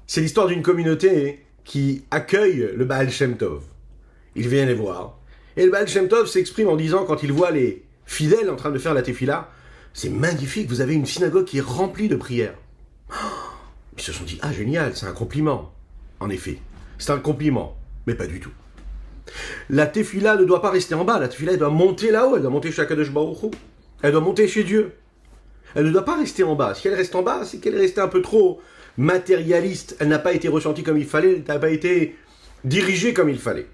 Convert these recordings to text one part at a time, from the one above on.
C'est l'histoire d'une communauté qui accueille le Baal Shem Tov. Il vient les voir. Et le Baal Shem Tov s'exprime en disant, quand il voit les fidèles en train de faire la tefila, c'est magnifique, vous avez une synagogue qui est remplie de prières. Ils se sont dit, ah génial, c'est un compliment. En effet, c'est un compliment, mais pas du tout. La tefila ne doit pas rester en bas, la tefila elle doit monter là-haut, elle doit monter chez Akadosh Baruch Hu. Elle doit monter chez Dieu. Elle ne doit pas rester en bas. Si elle reste en bas, c'est qu'elle est restée un peu trop matérialiste. Elle n'a pas été ressentie comme il fallait, elle n'a pas été dirigée comme il fallait.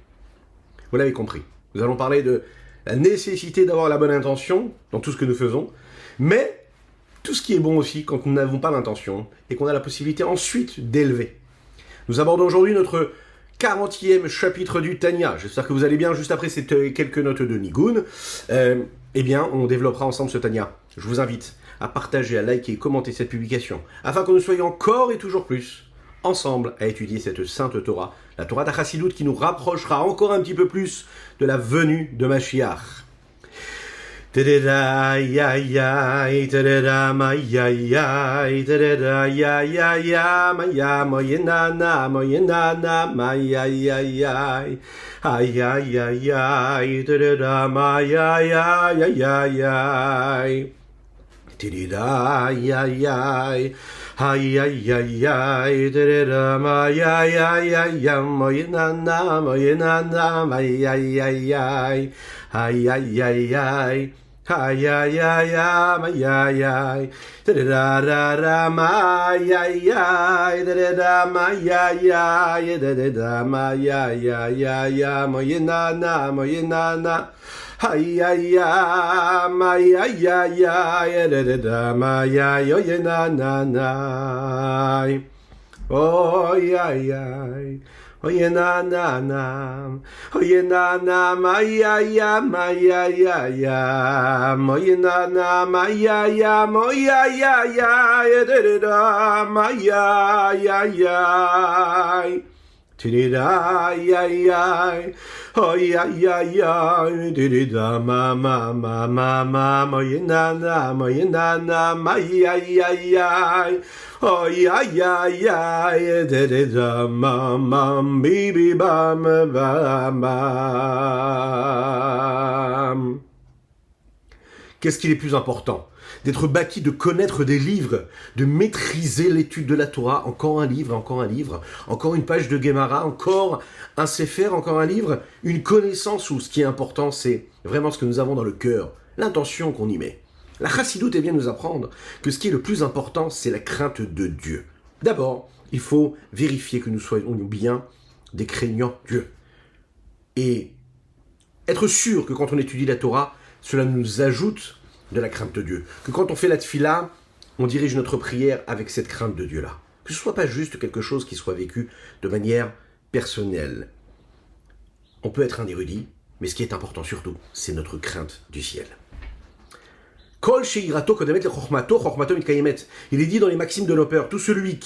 Vous l'avez compris. Nous allons parler de la nécessité d'avoir la bonne intention dans tout ce que nous faisons, mais tout ce qui est bon aussi quand nous n'avons pas l'intention et qu'on a la possibilité ensuite d'élever. Nous abordons aujourd'hui notre 40e chapitre du Tanya. J'espère que vous allez bien. Juste après ces quelques notes de Nigun, eh bien, on développera ensemble ce Tanya. Je vous invite à partager, à liker et commenter cette publication, afin que nous soyons encore et toujours plus ensemble à étudier cette sainte Torah, la Torah d'Achassidut qui nous rapprochera encore un petit peu plus de la venue de Mashiach. Tadada ya ya, tadada ma ya ya, tadada ya ya ya, ma ya moyenana ma ya ya ya, ay ay ay ay, tadada ma ya ya ya ya. Tadada ya ya, ay ay ay ay, tadada ma ya ya, moyenana ma ya ya, ay ay ay ay. Ay ay ay ay ay ay, da da da da ma ay ay, da da ma ay ay, da da ma ay ay ay, moyenana moyenana, ay ay ay, ma ay ay ay, da ma ay moyenana, oh ay ay. Oye na na na, oye na na ma ya ya ma ya ya ya, oye na na ma ya ya da da ma ya ya, da ya ya, oh ya ya, da ma oye na na ma ya ya. Oh ya ya ya, da mam bibi bam bam. Qu'est-ce qu'il est plus important? D'être bâti, de connaître des livres, de maîtriser l'étude de la Torah, encore un livre, encore une page de Gemara, encore un Sefer, encore un livre, une connaissance où ce qui est important, c'est vraiment ce que nous avons dans le cœur, l'intention qu'on y met. La Chassidut vient nous apprendre que ce qui est le plus important, c'est la crainte de Dieu. D'abord, il faut vérifier que nous soyons bien des craignants Dieu. Et être sûr que quand on étudie la Torah, cela nous ajoute de la crainte de Dieu. Que quand on fait la tefila, on dirige notre prière avec cette crainte de Dieu-là. Que ce ne soit pas juste quelque chose qui soit vécu de manière personnelle. On peut être un érudit, mais ce qui est important surtout, c'est notre crainte du ciel. Il est dit dans les Maximes de nos pères, tout celui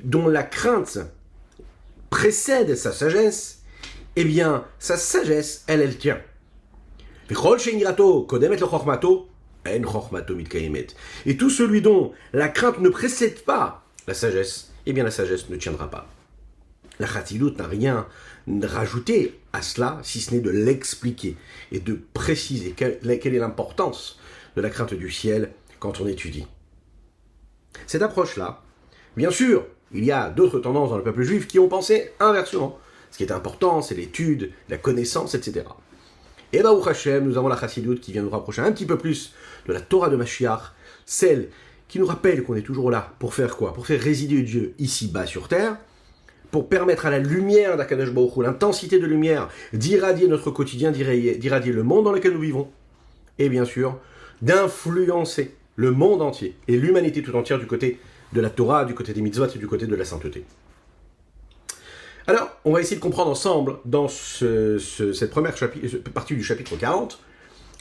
dont la crainte précède sa sagesse, eh bien, sa sagesse, elle tient. Et tout celui dont la crainte ne précède pas la sagesse, eh bien, la sagesse ne tiendra pas. La Chassidut n'a rien rajouté à cela, si ce n'est de l'expliquer et de préciser quelle est l'importance de la crainte du ciel quand on étudie. Cette approche-là, bien sûr, il y a d'autres tendances dans le peuple juif qui ont pensé inversement. Ce qui est important, c'est l'étude, la connaissance, etc. Et Baruch Hashem, nous avons la Chassidut qui vient nous rapprocher un petit peu plus de la Torah de Mashiach, celle qui nous rappelle qu'on est toujours là pour faire quoi? Pour faire résider Dieu ici-bas sur terre, pour permettre à la lumière d'Akadosh Baruch Hu, l'intensité de lumière, d'irradier notre quotidien, d'irradier le monde dans lequel nous vivons, et bien sûr, d'influencer le monde entier et l'humanité tout entière du côté de la Torah, du côté des mitzvot et du côté de la sainteté. Alors, on va essayer de comprendre ensemble, dans cette première partie du chapitre 40,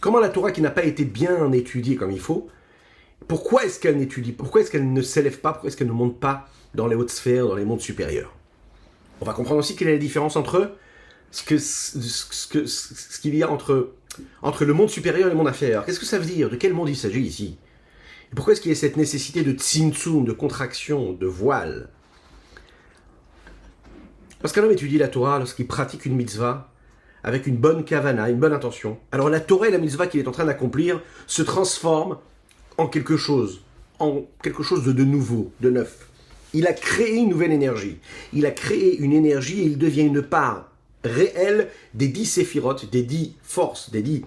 comment la Torah qui n'a pas été bien étudiée comme il faut, pourquoi est-ce qu'elle n'étudie, pourquoi est-ce qu'elle ne s'élève pas, pourquoi est-ce qu'elle ne monte pas dans les hautes sphères, dans les mondes supérieurs. On va comprendre aussi quelle est la différence entre ce qu'il y a entre le monde supérieur et le monde inférieur. Qu'est-ce que ça veut dire? De quel monde il s'agit ici? Et pourquoi est-ce qu'il y a cette nécessité de tzimtzum, de contraction, de voile? Parce qu'un homme étudie la Torah lorsqu'il pratique une mitzvah avec une bonne kavana, une bonne intention. Alors la Torah et la mitzvah qu'il est en train d'accomplir se transforment en quelque chose de nouveau, de neuf. Il a créé une nouvelle énergie. Il a créé une énergie et il devient une part réelle des 10 séphirotes, des 10 forces, des 10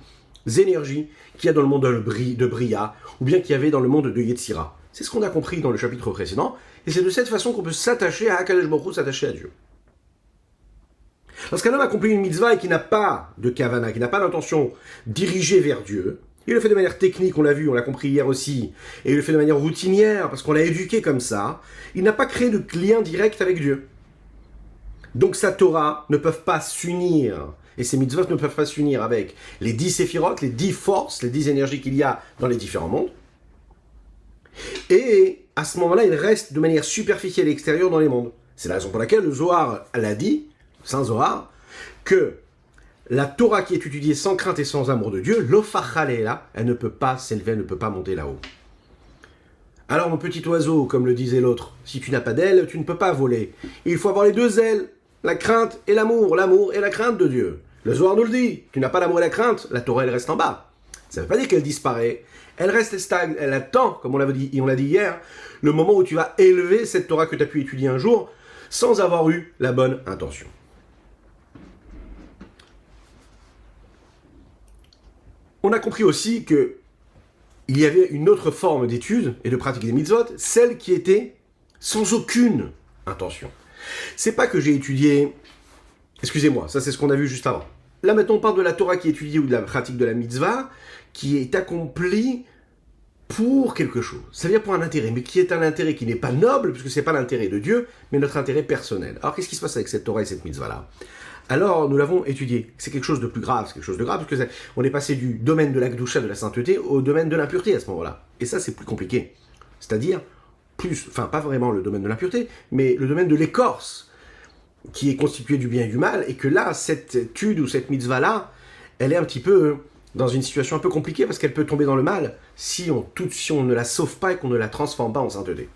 énergies qu'il y a dans le monde de Bria, ou bien qu'il y avait dans le monde de Yetzira. C'est ce qu'on a compris dans le chapitre précédent, et c'est de cette façon qu'on peut s'attacher à Akadosh Baruch Hu, s'attacher à Dieu. Lorsqu'un homme accomplit une mitzvah et qui n'a pas de kavana, qui n'a pas d'intention dirigée vers Dieu, il le fait de manière technique, on l'a vu, on l'a compris hier aussi, et il le fait de manière routinière, parce qu'on l'a éduqué comme ça, il n'a pas créé de lien direct avec Dieu. Donc sa Torah ne peuvent pas s'unir, et ses mitzvot ne peuvent pas s'unir avec les 10 séphirotes, les 10 forces, les 10 énergies qu'il y a dans les différents mondes. Et à ce moment-là, il reste de manière superficielle et extérieure dans les mondes. C'est la raison pour laquelle le Zohar l'a dit, Saint Zohar, que la Torah qui est étudiée sans crainte et sans amour de Dieu, l'ofachalela, elle ne peut pas s'élever, elle ne peut pas monter là-haut. Alors mon petit oiseau, comme le disait l'autre, si tu n'as pas d'ailes, tu ne peux pas voler. Il faut avoir les deux ailes, la crainte et l'amour et la crainte de Dieu. Le Zohar nous le dit, tu n'as pas l'amour et la crainte, la Torah elle reste en bas. Ça ne veut pas dire qu'elle disparaît, elle reste stagne, elle attend, comme on l'a dit hier, le moment où tu vas élever cette Torah que tu as pu étudier un jour, sans avoir eu la bonne intention. On a compris aussi que il y avait une autre forme d'étude et de pratique des mitzvot, celle qui était sans aucune intention. C'est pas que j'ai étudié... Excusez-moi, ça c'est ce qu'on a vu juste avant. Là maintenant on parle de la Torah qui est étudiée ou de la pratique de la mitzvah qui est accomplie pour quelque chose. Ça veut dire pour un intérêt, mais qui est un intérêt qui n'est pas noble, puisque c'est pas l'intérêt de Dieu, mais notre intérêt personnel. Alors qu'est-ce qui se passe avec cette Torah et cette mitzvah-là ? Alors, nous l'avons étudié. C'est quelque chose de plus grave, c'est quelque chose de grave, parce que on est passé du domaine de la Kedusha, de la sainteté, au domaine de l'impureté à ce moment-là. Et ça, c'est plus compliqué. C'est-à-dire, pas vraiment le domaine de l'impureté, mais le domaine de l'écorce, qui est constitué du bien et du mal, et que là, cette étude ou cette mitzvah-là, elle est un petit peu dans une situation un peu compliquée, parce qu'elle peut tomber dans le mal si on ne la sauve pas et qu'on ne la transforme pas en sainteté.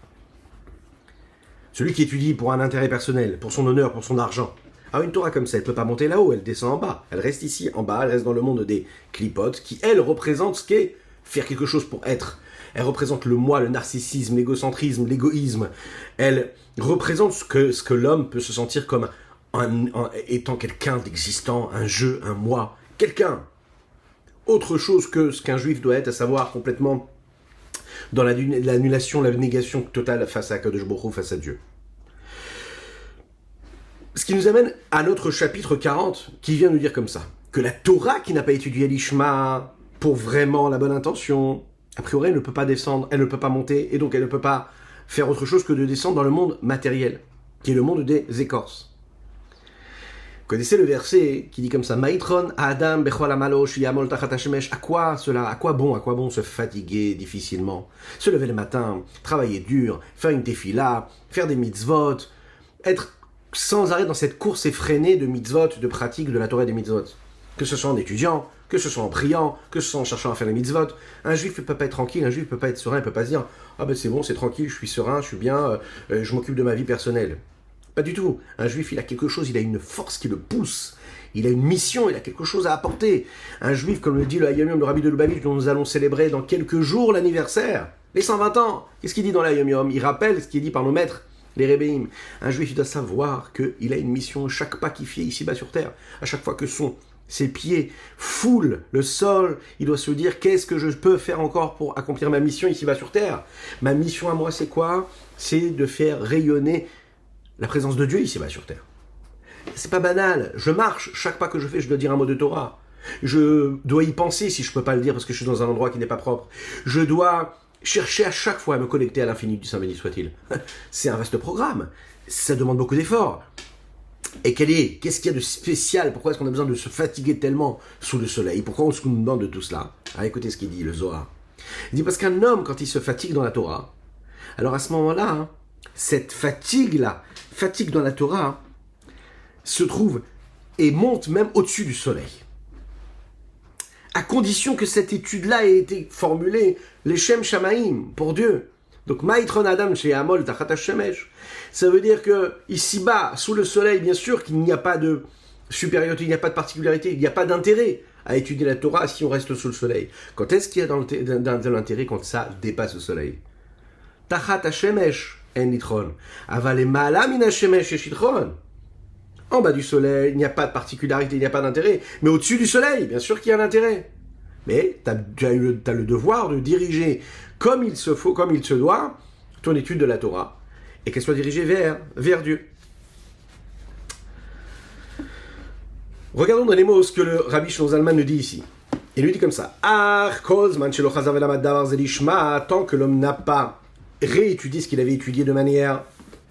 Celui qui étudie pour un intérêt personnel, pour son honneur, pour son argent, une Torah comme ça, elle ne peut pas monter là-haut, elle descend en bas. Elle reste ici, en bas, elle reste dans le monde des clipotes, qui, elle, représente ce qu'est faire quelque chose pour être. Elle représente le moi, le narcissisme, l'égocentrisme, l'égoïsme. Elle représente ce que l'homme peut se sentir comme étant quelqu'un d'existant, un je, un moi, quelqu'un. Autre chose que ce qu'un juif doit être, à savoir complètement dans l'annulation, la négation totale face à Akadosh Baruch Hu, face à Dieu. Ce qui nous amène à notre chapitre 40, qui vient nous dire comme ça, que la Torah qui n'a pas étudié l'Ishma pour vraiment la bonne intention, a priori elle ne peut pas descendre, elle ne peut pas monter, et donc elle ne peut pas faire autre chose que de descendre dans le monde matériel, qui est le monde des écorces. Vous connaissez le verset qui dit comme ça, Maitron Adam bechol amalosh yamol tachat hashemesh. À quoi cela? À quoi bon se fatiguer difficilement, se lever le matin, travailler dur, faire une tefila, faire des mitzvot, être sans arrêt dans cette course effrénée de mitzvot, de pratique de la Torah et des mitzvot. Que ce soit en étudiant, que ce soit en priant, que ce soit en cherchant à faire les mitzvot. Un juif ne peut pas être tranquille, un juif ne peut pas être serein, il ne peut pas se dire « Ah ben c'est bon, c'est tranquille, je suis serein, je suis bien, je m'occupe de ma vie personnelle. » Pas du tout. Un juif, il a quelque chose, il a une force qui le pousse. Il a une mission, il a quelque chose à apporter. Un juif, comme le dit le Hayom Yom, le Rabbi de Lubavitch, dont nous allons célébrer dans quelques jours l'anniversaire, les 120 ans. Qu'est-ce qu'il dit dans le Hayom Yom? Il rappelle ce qui est dit par nos maîtres, les Rébéim. Un juif, il doit savoir qu'il a une mission, chaque pas qu'il fait ici-bas sur terre, à chaque fois que ses pieds foulent le sol, il doit se dire qu'est-ce que je peux faire encore pour accomplir ma mission ici-bas sur terre. Ma mission à moi, c'est quoi? C'est de faire rayonner la présence de Dieu ici-bas sur terre. C'est pas banal, je marche, chaque pas que je fais, je dois dire un mot de Torah. Je dois y penser si je peux pas le dire parce que je suis dans un endroit qui n'est pas propre. Je dois chercher à chaque fois à me connecter à l'infini du Saint béni soit-il. C'est un vaste programme, ça demande beaucoup d'efforts. Et qu'est-ce qu'il y a de spécial? Pourquoi est-ce qu'on a besoin de se fatiguer tellement sous le soleil? Pourquoi est-ce qu'on nous demande de tout cela? Écoutez ce qu'il dit, le Zohar. Il dit parce qu'un homme, quand il se fatigue dans la Torah, alors à ce moment-là, cette fatigue-là, fatigue dans la Torah, se trouve et monte même au-dessus du soleil. à condition que cette étude-là ait été formulée, les Shem Shamaim, pour Dieu. Donc, Maïtron Adam chez Amol Tachat Shemesh. Ça veut dire que, ici-bas, sous le soleil, bien sûr qu'il n'y a pas de supériorité, il n'y a pas de particularité, il n'y a pas d'intérêt à étudier la Torah si on reste sous le soleil. Quand est-ce qu'il y a de l'intérêt quand ça dépasse le soleil? Tachat Shemesh en Nitron. Aval Ma'ala min Shemesh Eshitron. En bas du soleil, il n'y a pas de particularité, il n'y a pas d'intérêt. Mais au-dessus du soleil, bien sûr qu'il y a un intérêt. Mais tu as le devoir de diriger comme il se faut, comme il se doit, ton étude de la Torah. Et qu'elle soit dirigée vers Dieu. Regardons dans les mots ce que le Rabbi Shlomo Zalman nous dit ici. Il lui dit comme ça. Tant que l'homme n'a pas réétudié ce qu'il avait étudié de manière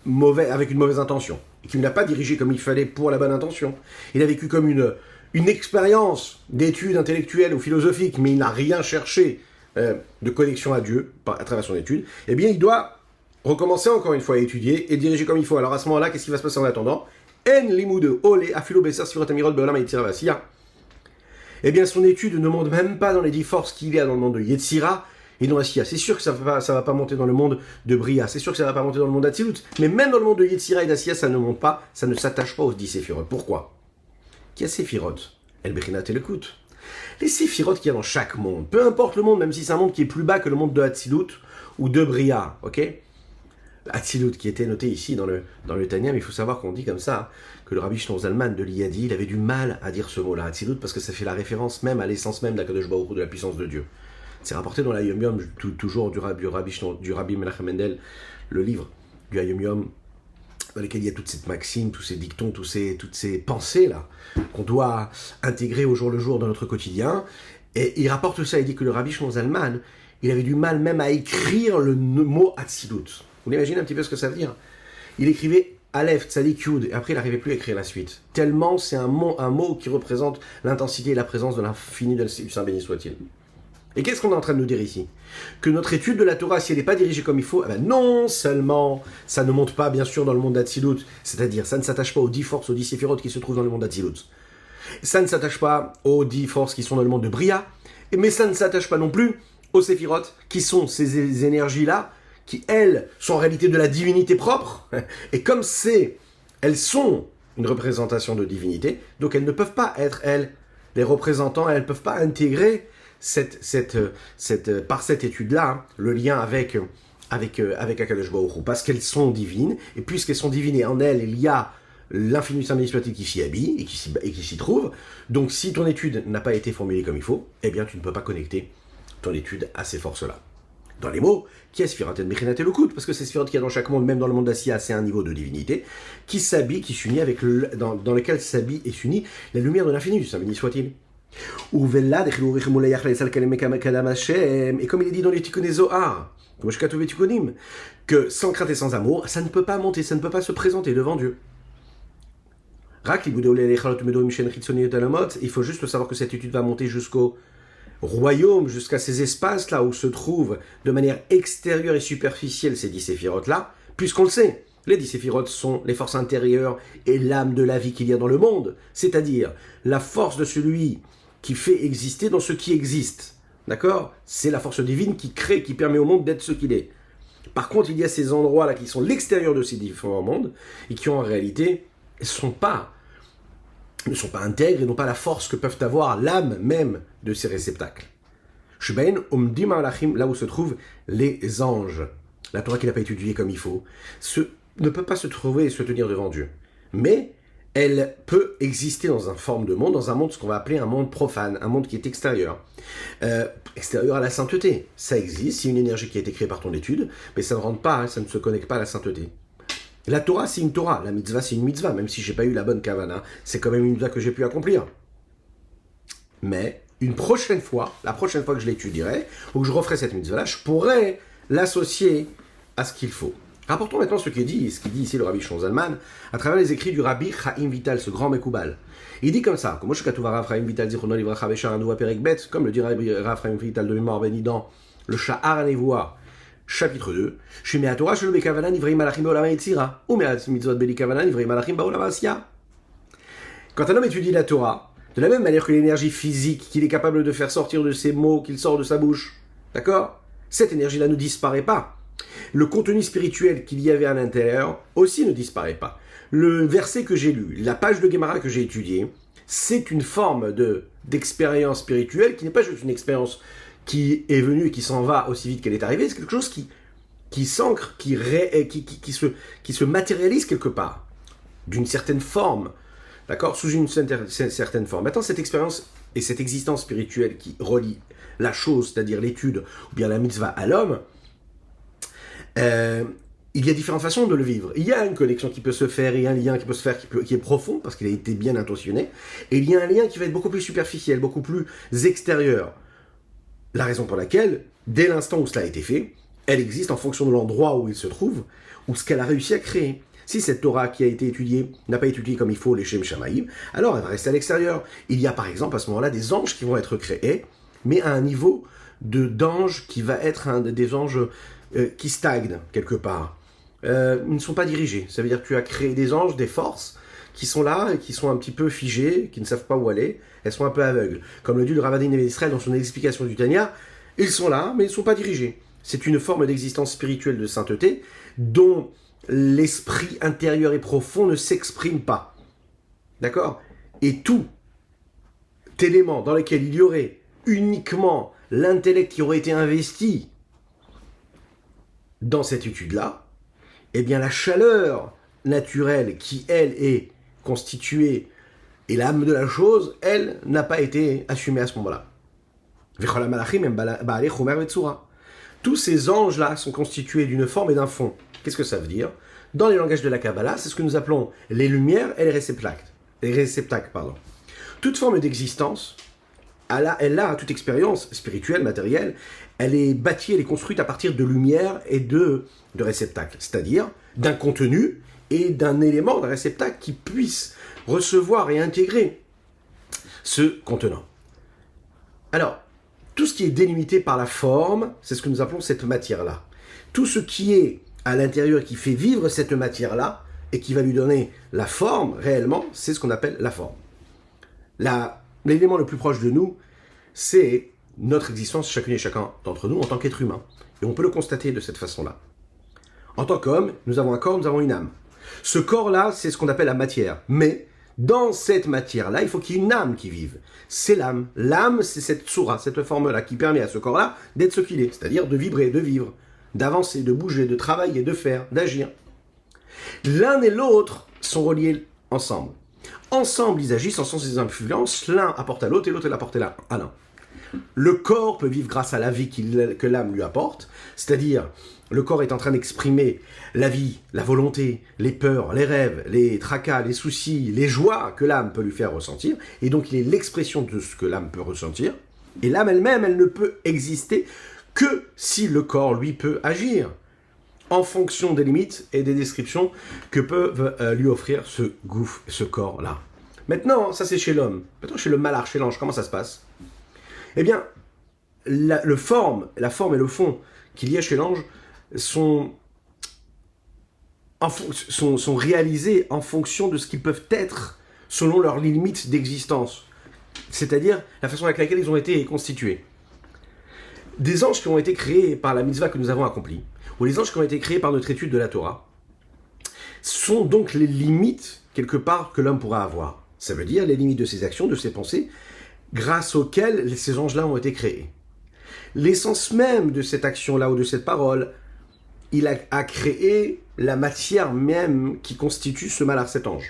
mauvaise, avec une mauvaise intention, et qu'il n'a pas dirigé comme il fallait pour la bonne intention. Il a vécu comme une expérience d'études intellectuelles ou philosophiques, mais il n'a rien cherché de connexion à Dieu à travers son étude. Eh bien, il doit recommencer encore une fois à étudier et diriger comme il faut. Alors à ce moment-là, qu'est-ce qui va se passer en attendant? En limude ole afilo beser sirat amirot beolam yetzira vasiya. Eh bien, son étude ne monte même pas dans les 10 forces qu'il y a dans le monde de Yetzira et dans la Siya. C'est sûr que ça va pas monter dans le monde de Bria, c'est sûr que ça va pas monter dans le monde d'Atsilut, mais même dans le monde de Yetzira et d'Asiya, ça ne monte pas, ça ne s'attache pas aux 10 séphirot. Pourquoi? Qu'il y a séphirot, El Bechinat et le Kout. Les séphirot qu'il y a dans chaque monde, peu importe le monde, même si c'est un monde qui est plus bas que le monde de Atsilut ou de Bria, ok? Atsilut qui était noté ici dans le Tanya, mais il faut savoir qu'on dit comme ça, que le Rabbi Shlomo Zalman de l'Iyadi, il avait du mal à dire ce mot-là, Atsilut, parce que ça fait la référence même à l'essence même d'Akadosh Baruch Hu, de la puissance de Dieu. C'est rapporté dans l'Ayom Yom, toujours du Rabbi Menachem Mendel, le livre du Ayom Yom, dans lequel il y a toute cette maxime, tous ces dictons, toutes ces pensées-là, qu'on doit intégrer au jour le jour dans notre quotidien. Et il rapporte ça, il dit que le Rabbi Shlomo Zalman, il avait du mal même à écrire le mot Atsilut. Vous imaginez un petit peu ce que ça veut dire? Il écrivait Aleph, Tzadik, Yud, et après il n'arrivait plus à écrire la suite. Tellement c'est un mot qui représente l'intensité et la présence de l'infini du Saint béni soit-il. Et qu'est-ce qu'on est en train de nous dire ici? Que notre étude de la Torah, si elle n'est pas dirigée comme il faut, eh ben non seulement ça ne monte pas bien sûr dans le monde d'Atsilut, c'est-à-dire ça ne s'attache pas aux 10 forces, aux 10 séphirot qui se trouvent dans le monde d'Atsilut. Ça ne s'attache pas aux 10 forces qui sont dans le monde de Bria, mais ça ne s'attache pas non plus aux séphirot, qui sont ces énergies-là, qui, elles, sont en réalité de la divinité propre, et comme elles sont une représentation de divinité, donc elles ne peuvent pas être, elles, les représentants, elles ne peuvent pas intégrer par cette étude-là, hein, le lien avec Akadosh Baruch Hu, parce qu'elles sont divines, et puisqu'elles sont divines, et en elles, il y a l'infini Saint béni soit-il qui s'y habille, et qui s'y trouve, donc si ton étude n'a pas été formulée comme il faut, eh bien tu ne peux pas connecter ton étude à ces forces-là. Dans les mots, qui est Sfirat et Bechinat et Lokut, parce que c'est Sfirat qu'il y a dans chaque monde, même dans le monde d'Asiya, c'est un niveau de divinité, qui s'habille, qui s'unit dans lequel s'habille et s'unit la lumière de l'infini, du Saint béni soit-il. Et comme il est dit dans les Tikkuné Zohar, que sans crainte et sans amour, ça ne peut pas monter, ça ne peut pas se présenter devant Dieu. Il faut juste savoir que cette étude va monter jusqu'au royaume, jusqu'à ces espaces-là où se trouvent de manière extérieure et superficielle ces 10 séphirotes-là, puisqu'on le sait, les 10 séphirotes sont les forces intérieures et l'âme de la vie qu'il y a dans le monde, c'est-à-dire la force de celui qui fait exister dans ce qui existe. D'accord? C'est la force divine qui crée, qui permet au monde d'être ce qu'il est. Par contre, il y a ces endroits-là qui sont l'extérieur de ces différents mondes et qui en réalité ne sont pas intègres et n'ont pas la force que peuvent avoir l'âme même de ces réceptacles. Shubain Omdim Alachim, là où se trouvent les anges. La Torah qui n'a pas étudiée comme il faut, ne peut pas se trouver et se tenir devant Dieu. Mais elle peut exister dans une forme de monde, dans un monde, ce qu'on va appeler un monde profane, un monde qui est extérieur. Extérieur à la sainteté. Ça existe, c'est une énergie qui a été créée par ton étude, mais ça ne rentre pas, ça ne se connecte pas à la sainteté. La Torah, c'est une Torah. La mitzvah, c'est une mitzvah. Même si je n'ai pas eu la bonne kavana, c'est quand même une mitzvah que j'ai pu accomplir. Mais, la prochaine fois que je l'étudierai, ou que je referai cette mitzvah-là, je pourrai l'associer à ce qu'il faut. Rapportons maintenant ce qu'il dit ici le Rabbi Shlomo Zalman, à travers les écrits du Rabbi Chaim Vital, ce grand Mekoubal. Il dit comme ça, comme le dit Rabbi Chaim Vital de mémoire béni dans le Sha'ar HaNevuah, chapitre 2, quand un homme étudie la Torah, De la même manière que l'énergie physique qu'il est capable de faire sortir de ses mots, qu'il sort de sa bouche, d'accord? Cette énergie-là ne disparaît pas. Le contenu spirituel qu'il y avait à l'intérieur aussi ne disparaît pas. Le verset que j'ai lu, la page de Gemara que j'ai étudiée, c'est une forme d'expérience spirituelle qui n'est pas juste une expérience qui est venue et qui s'en va aussi vite qu'elle est arrivée, c'est quelque chose qui s'ancre, qui se matérialise quelque part, d'une certaine forme, d'accord, sous une certaine forme. Maintenant, cette expérience et cette existence spirituelle qui relie la chose, c'est-à-dire l'étude ou bien la mitzvah à l'homme, il y a différentes façons de le vivre. Il y a une connexion qui peut se faire, il y a un lien qui peut se faire qui est profond parce qu'il a été bien intentionné, et il y a un lien qui va être beaucoup plus superficiel, beaucoup plus extérieur. La raison pour laquelle, dès l'instant où cela a été fait, elle existe en fonction de l'endroit où il se trouve, ou ce qu'elle a réussi à créer. Si cette Torah qui a été étudiée n'a pas étudié comme il faut les Shem Shamaïm, alors elle va rester à l'extérieur. Il y a par exemple à ce moment-là des anges qui vont être créés, mais à un niveau d'ange qui va être des anges qui stagnent quelque part. Ils ne sont pas dirigés. Ça veut dire que tu as créé des anges, des forces, qui sont là et qui sont un petit peu figées, qui ne savent pas où aller. Elles sont un peu aveugles. Comme le dit le Ravadin d'Israël dans son explication du Tanya, ils sont là, mais ils ne sont pas dirigés. C'est une forme d'existence spirituelle de sainteté dont l'esprit intérieur et profond ne s'exprime pas. D'accord? Et tout élément dans lequel il y aurait uniquement l'intellect qui aurait été investi dans cette étude-là, eh bien la chaleur naturelle qui, elle, est constituée et l'âme de la chose, elle, n'a pas été assumée à ce moment-là. Tous ces anges-là sont constitués d'une forme et d'un fond. Qu'est-ce que ça veut dire? Dans les langages de la Kabbalah, c'est ce que nous appelons les lumières et les réceptacles. Toute forme d'existence, elle a toute expérience spirituelle, matérielle, elle est bâtie, elle est construite à partir de lumière et de réceptacles, c'est-à-dire d'un contenu et d'un élément, d'un réceptacle qui puisse recevoir et intégrer ce contenant. Alors, tout ce qui est délimité par la forme, c'est ce que nous appelons cette matière-là. Tout ce qui est à l'intérieur, qui fait vivre cette matière-là, et qui va lui donner la forme, réellement, c'est ce qu'on appelle la forme. L'élément le plus proche de nous, c'est notre existence, chacune et chacun d'entre nous, en tant qu'être humain. Et on peut le constater de cette façon-là. En tant qu'homme, nous avons un corps, nous avons une âme. Ce corps-là, c'est ce qu'on appelle la matière. Mais, dans cette matière-là, il faut qu'il y ait une âme qui vive. C'est l'âme. L'âme, c'est cette soura, cette forme-là, qui permet à ce corps-là d'être ce qu'il est. C'est-à-dire de vibrer, de vivre, d'avancer, de bouger, de travailler, de faire, d'agir. L'un et l'autre sont reliés ensemble. Ensemble, ils agissent en sens des influences. L'un apporte à l'autre et l'autre apporte à l'un. Le corps peut vivre grâce à la vie que l'âme lui apporte, c'est-à-dire le corps est en train d'exprimer la vie, la volonté, les peurs, les rêves, les tracas, les soucis, les joies que l'âme peut lui faire ressentir, et donc il est l'expression de ce que l'âme peut ressentir, et l'âme elle-même, elle ne peut exister que si le corps, lui, peut agir, en fonction des limites et des descriptions que peuvent lui offrir ce gouffre, ce corps-là. Maintenant, ça c'est chez l'homme. Maintenant, chez le malach, chez l'ange, comment ça se passe? Eh bien, la forme et le fond qu'il y a chez l'ange sont réalisés en fonction de ce qu'ils peuvent être selon leurs limites d'existence, c'est-à-dire la façon avec laquelle ils ont été constitués. Des anges qui ont été créés par la mitzvah que nous avons accomplie, ou les anges qui ont été créés par notre étude de la Torah, sont donc les limites, quelque part, que l'homme pourra avoir. Ça veut dire les limites de ses actions, de ses pensées, grâce auxquelles ces anges-là ont été créés. L'essence même de cette action-là ou de cette parole, il a créé la matière même qui constitue ce malach, cet ange.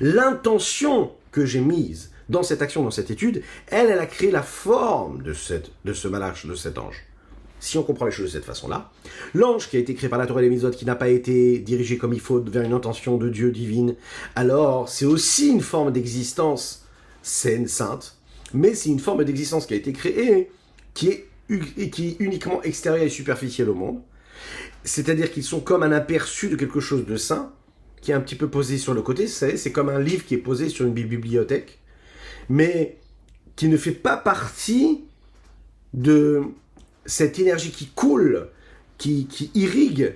L'intention que j'ai mise dans cette action, dans cette étude, elle a créé la forme de ce malach, de cet ange. Si on comprend les choses de cette façon-là, l'ange qui a été créé par la Torah et les Mitzvot, qui n'a pas été dirigé comme il faut vers une intention de Dieu divine, alors c'est aussi une forme d'existence saine, sainte, mais c'est une forme d'existence qui a été créée, qui est uniquement extérieure et superficielle au monde. C'est-à-dire qu'ils sont comme un aperçu de quelque chose de saint, qui est un petit peu posé sur le côté. C'est comme un livre qui est posé sur une bibliothèque, mais qui ne fait pas partie de cette énergie qui coule, qui irrigue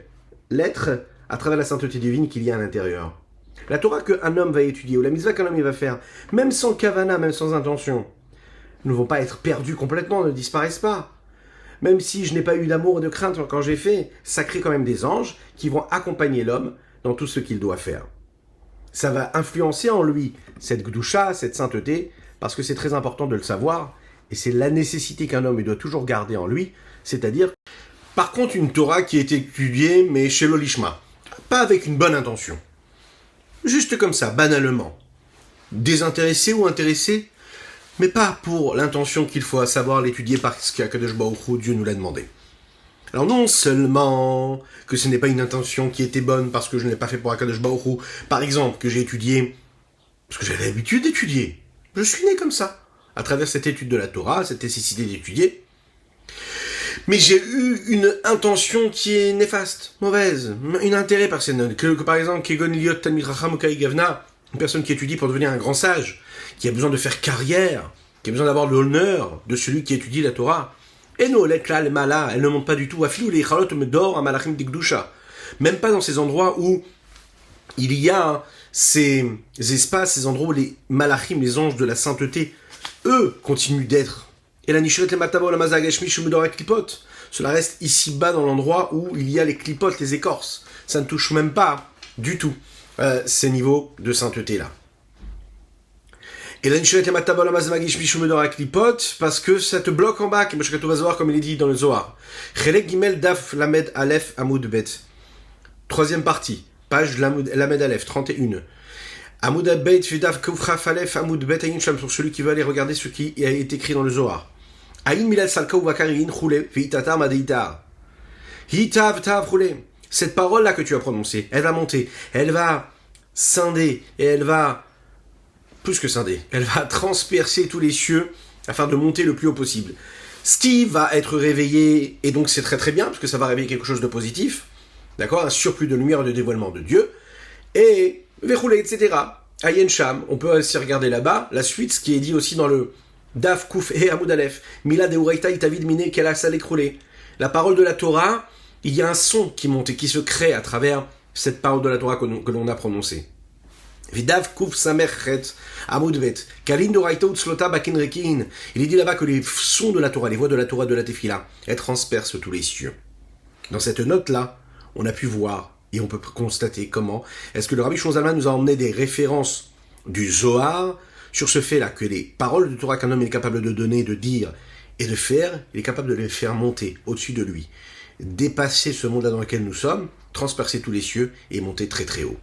l'être à travers la sainteté divine qu'il y a à l'intérieur. La Torah qu'un homme va étudier, ou la mitzvah qu'un homme il va faire, même sans kavana, même sans intention, ne vont pas être perdus complètement, ne disparaissent pas. Même si je n'ai pas eu d'amour et de crainte quand j'ai fait, ça crée quand même des anges qui vont accompagner l'homme dans tout ce qu'il doit faire. Ça va influencer en lui cette gdusha, cette sainteté, parce que c'est très important de le savoir, et c'est la nécessité qu'un homme doit toujours garder en lui, c'est-à-dire, par contre, une Torah qui est étudiée, mais chez l'olishma, pas avec une bonne intention. Juste comme ça, banalement. Désintéressé ou intéressé, mais pas pour l'intention qu'il faut, à savoir l'étudier parce qu'Akadosh Baruch Hu, Dieu nous l'a demandé. Alors non seulement que ce n'est pas une intention qui était bonne parce que je ne l'ai pas fait pour Akadosh Baruch Hu, par exemple, que j'ai étudié, parce que j'avais l'habitude d'étudier. Je suis né comme ça, à travers cette étude de la Torah, cette nécessité d'étudier. Mais j'ai eu une intention qui est néfaste, mauvaise, une intérêt personnel. Que par exemple, Kegon Liot Talmid Racham Ukai Gavna, une personne qui étudie pour devenir un grand sage, qui a besoin de faire carrière, qui a besoin d'avoir l'honneur de celui qui étudie la Torah. Et non, l'ekla, le mala, elle ne monte pas du tout. Afilou les chalot medor à malachim dikdusha. Même pas dans ces endroits où il y a ces espaces, ces endroits où les malachim, les anges de la sainteté, eux, continuent d'être. Et la nishret le matabo la mazageshmi shumudor klipot. Cela reste ici-bas dans l'endroit où il y a les clipotes, les écorces. Ça ne touche même pas du tout ces niveaux de sainteté-là. Et la nishret le matabo la mazageshmi shumudor klipot, parce que ça te bloque en bas, comme il est dit dans le Zohar. Chelek gimel daf lamed alef amud bet. Troisième partie, page lamed alef, 31. Amud bet vidaf kufraf alef amud bet ayin sham, pour celui qui veut aller regarder ce qui est écrit dans le Zohar. Ayin milal salka ou vakarin roulé veitatar madeitar. Hitav tav roulé. Cette parole là que tu as prononcée, elle va monter, elle va scinder et elle va plus que scinder, elle va transpercer tous les cieux afin de monter le plus haut possible. Ce qui va être réveillé, et donc c'est très très bien parce que ça va réveiller quelque chose de positif, d'accord, un surplus de lumière et de dévoilement de Dieu, et verroulé, etc. Ayen Sham, on peut aussi regarder là-bas la suite, ce qui est dit aussi dans le Daf Kouf et Hamoud Aleph. Mila de Uraita itavid mine qu'elle a sal écroulé. La parole de la Torah, il y a un son qui monte et qui se crée à travers cette parole de la Torah que l'on a prononcée. Vidav Kouf Samerchet Hamoud Bet. Kalin de Uraita Utslota Bakin Rekin. Il est dit là-bas que les sons de la Torah, les voix de la Torah de la Tefila, elles transpercent tous les cieux. Dans cette note-là, on a pu voir et on peut constater comment est-ce que le Rabbi Shlomo Zalman nous a emmené des références du Zohar sur ce fait-là, que les paroles de Torah qu'un homme est capable de donner, de dire et de faire, il est capable de les faire monter au-dessus de lui, dépasser ce monde-là dans lequel nous sommes, transpercer tous les cieux et monter très très haut.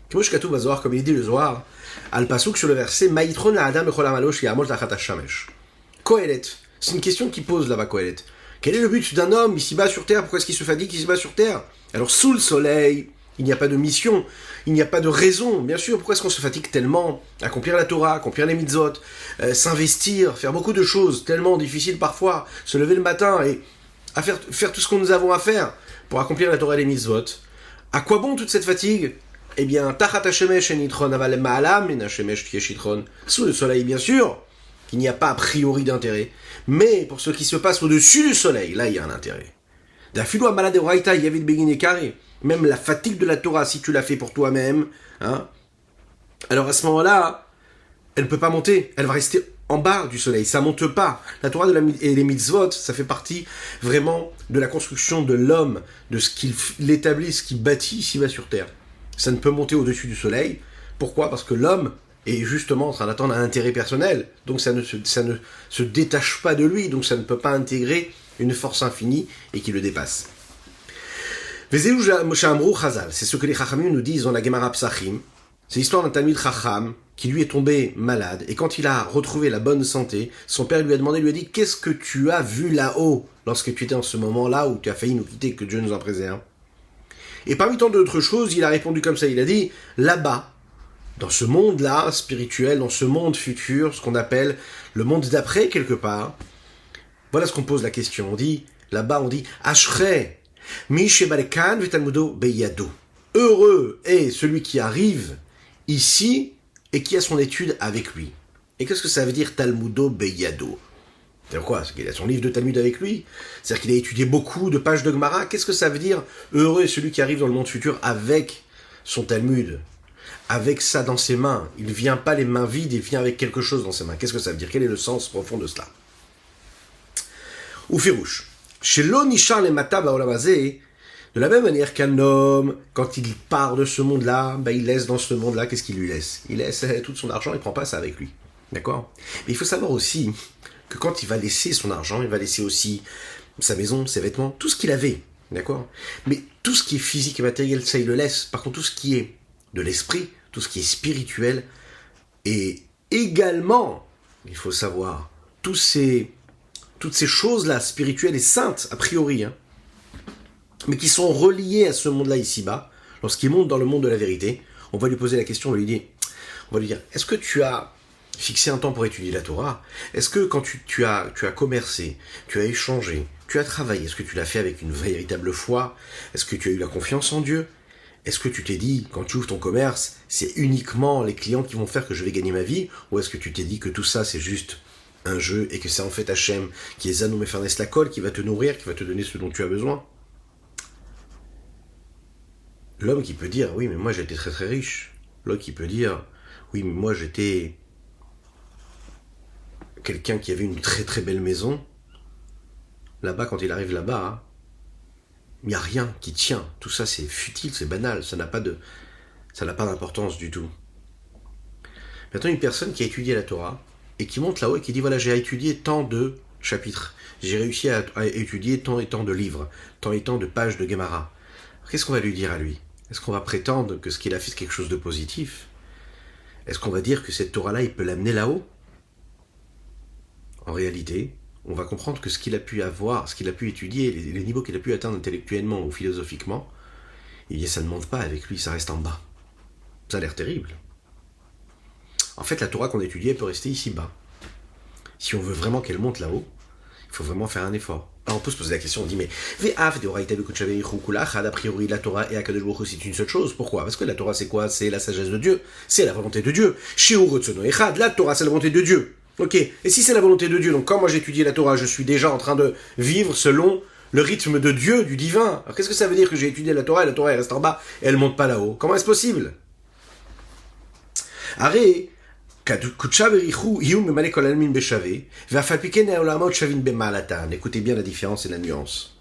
Kimosh Katou va Zohar, comme il dit le Zohar, al-Pasuk sur le verset Maïtron la Adam echol amalosh yamol tachat hashamesh. Kohelet, c'est une question qui pose là-bas Kohelet. Quel est le but d'un homme ici-bas sur terre? Pourquoi est-ce qu'il se fatigue ici-bas sur terre? Alors sous le soleil, il n'y a pas de mission, il n'y a pas de raison. Bien sûr, pourquoi est-ce qu'on se fatigue tellement? Accomplir la Torah, accomplir les mitzvot, s'investir, faire beaucoup de choses tellement difficiles parfois, se lever le matin et à faire tout ce que nous avons à faire pour accomplir la Torah et les mitzvot. À quoi bon toute cette fatigue? Eh bien, tachat hashemesh enitron aval ma'alam min hashemesh tieshitron. Sous le soleil, bien sûr, qu'il n'y a pas a priori d'intérêt. Mais pour ce qui se passe au-dessus du soleil, là, il y a un intérêt. D'afilou malade de Raïta, Yavid Begin et carré. Même la fatigue de la Torah, si tu l'as fait pour toi-même, hein, alors à ce moment-là, elle ne peut pas monter. Elle va rester en bas du soleil. Ça monte pas. La Torah et les mitzvot, ça fait partie vraiment de la construction de l'homme, de ce qu'il établit, ce qu'il bâtit ici-bas sur terre. Ça ne peut monter au-dessus du soleil. Pourquoi? Parce que l'homme est justement en train d'attendre un intérêt personnel. Donc ça ne se détache pas de lui. Donc ça ne peut pas intégrer une force infinie et qui le dépasse. C'est ce que les Chachamim nous disent dans la Gemara Psachim. C'est l'histoire d'un Talmid Chacham qui lui est tombé malade. Et quand il a retrouvé la bonne santé, son père lui a dit « Qu'est-ce que tu as vu là-haut lorsque tu étais en ce moment-là où tu as failli nous quitter, que Dieu nous en préserve ?» Et parmi tant d'autres choses, il a répondu comme ça. Il a dit « Là-bas, dans ce monde-là, spirituel, dans ce monde futur, ce qu'on appelle le monde d'après quelque part, voilà ce qu'on pose la question. On dit, là-bas, on dit « Ashrei » heureux est celui qui arrive ici et qui a son étude avec lui. Et qu'est-ce que ça veut dire Talmudo Beyado? C'est-à-dire quoi? C'est qu'il a son livre de Talmud avec lui. C'est-à-dire qu'il a étudié beaucoup de pages de Gemara. Qu'est-ce que ça veut dire heureux est celui qui arrive dans le monde futur avec son Talmud? avec ça dans ses mains. Il ne vient pas les mains vides, il vient avec quelque chose dans ses mains. Qu'est-ce que ça veut dire? Quel est le sens profond de cela? Ou Firouche. Chez l'Onishar les Mata Baolamazé, de la même manière qu'un homme, quand il part de ce monde-là, il laisse dans ce monde-là, qu'est-ce qu'il lui laisse? Il laisse tout son argent, il ne prend pas ça avec lui. D'accord? Mais il faut savoir aussi que quand il va laisser son argent, il va laisser aussi sa maison, ses vêtements, tout ce qu'il avait. D'accord? Mais tout ce qui est physique et matériel, ça il le laisse. Par contre, tout ce qui est de l'esprit, tout ce qui est spirituel, et également, il faut savoir, toutes ces choses-là, spirituelles et saintes, a priori, mais qui sont reliées à ce monde-là ici-bas, lorsqu'il monte dans le monde de la vérité, on va lui poser la question, on va lui dire, est-ce que tu as fixé un temps pour étudier la Torah? Est-ce que quand tu as commercé, tu as échangé, tu as travaillé, est-ce que tu l'as fait avec une véritable foi? Est-ce que tu as eu la confiance en Dieu? Est-ce que tu t'es dit, quand tu ouvres ton commerce, c'est uniquement les clients qui vont faire que je vais gagner ma vie? Ou est-ce que tu t'es dit que tout ça, c'est juste un jeu et que c'est en fait Hachem qui est Zanou Mefarnes la colle, qui va te nourrir, qui va te donner ce dont tu as besoin? L'homme qui peut dire, oui, mais moi j'étais très très riche. L'autre qui peut dire, oui, mais moi j'étais quelqu'un qui avait une très très belle maison. Là-bas, quand il arrive là-bas, il n'y a rien qui tient. Tout ça c'est futile, c'est banal, ça n'a pas d'importance du tout. Maintenant, une personne qui a étudié la Torah et qui monte là-haut et qui dit, voilà, j'ai étudié tant de chapitres, j'ai réussi à étudier tant et tant de livres, tant et tant de pages de Gemara. Qu'est-ce qu'on va lui dire à lui? Est-ce qu'on va prétendre que ce qu'il a fait c'est quelque chose de positif? Est-ce qu'on va dire que cette Torah-là, il peut l'amener là-haut? En réalité, on va comprendre que ce qu'il a pu avoir, ce qu'il a pu étudier, les niveaux qu'il a pu atteindre intellectuellement ou philosophiquement, ça ne monte pas avec lui, ça reste en bas. Ça a l'air terrible. En fait, la Torah qu'on étudie, elle peut rester ici-bas. Si on veut vraiment qu'elle monte là-haut, il faut vraiment faire un effort. Alors on peut se poser la question, on dit, mais a priori la Torah et Akadosh Baruch Hu c'est une seule chose. Pourquoi? Parce que la Torah c'est quoi? C'est la sagesse de Dieu, c'est la volonté de Dieu. La Torah c'est la volonté de Dieu. Ok, et si c'est la volonté de Dieu, donc quand moi j'étudie la Torah, je suis déjà en train de vivre selon le rythme de Dieu, du divin. Alors qu'est-ce que ça veut dire que j'ai étudié la Torah et la Torah elle reste en bas et elle monte pas là-haut? Comment est-ce possible? Arrête. Écoutez bien la différence et la nuance.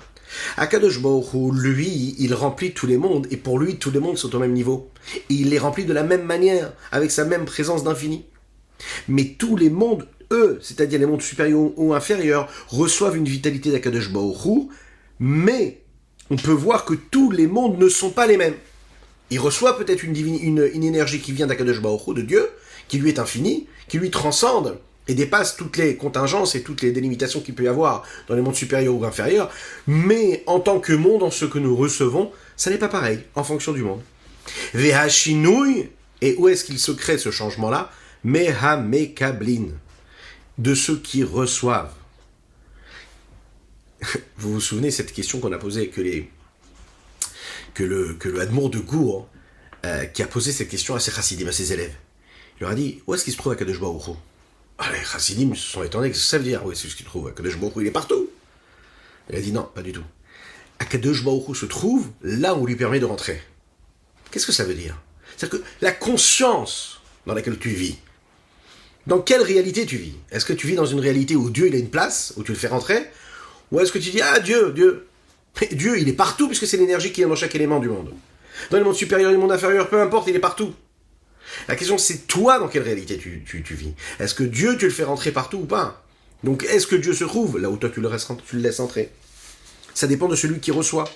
Akadosh Baruch Hu, lui, il remplit tous les mondes, et pour lui, tous les mondes sont au même niveau. Et il les remplit de la même manière, avec sa même présence d'infini. Mais tous les mondes, eux, c'est-à-dire les mondes supérieurs ou inférieurs, reçoivent une vitalité d'Akadosh Baruch Hu, mais on peut voir que tous les mondes ne sont pas les mêmes. Il reçoit peut-être une énergie qui vient d'Akadosh Baruch Hu, de Dieu, qui lui est infini, qui lui transcende et dépasse toutes les contingences et toutes les délimitations qu'il peut y avoir dans les mondes supérieurs ou inférieurs, mais en tant que monde, en ce que nous recevons, ça n'est pas pareil, en fonction du monde. Vehashinui, et où est-ce qu'il se crée ce changement-là? Mehamekablin, de ceux qui reçoivent. Vous vous souvenez cette question qu'on a posée que le Admour de Gour, qui a posé cette question à ses chassidim, à ses élèves. Il leur a dit, où est-ce qu'il se trouve Akadosh Baruch Hu? Les chassidim se sont étonnés, qu'est-ce que ça veut dire? Où est-ce qu'il se trouve? Akadosh Baruch Hu, il est partout. Il a dit non, pas du tout. Akadosh Baruch Hu se trouve là où on lui permet de rentrer. Qu'est-ce que ça veut dire? C'est-à-dire que la conscience dans laquelle tu vis, dans quelle réalité tu vis? Est-ce que tu vis dans une réalité où Dieu il a une place, où tu le fais rentrer? Ou est-ce que tu dis, ah Dieu, mais Dieu il est partout puisque c'est l'énergie qui est dans chaque élément du monde. Dans le monde supérieur et le monde inférieur, peu importe, il est partout. La question c'est toi dans quelle réalité tu vis. Est-ce que Dieu tu le fais rentrer partout ou pas? Donc est-ce que Dieu se trouve là où toi tu le laisses entrer? Ça dépend de celui qui reçoit.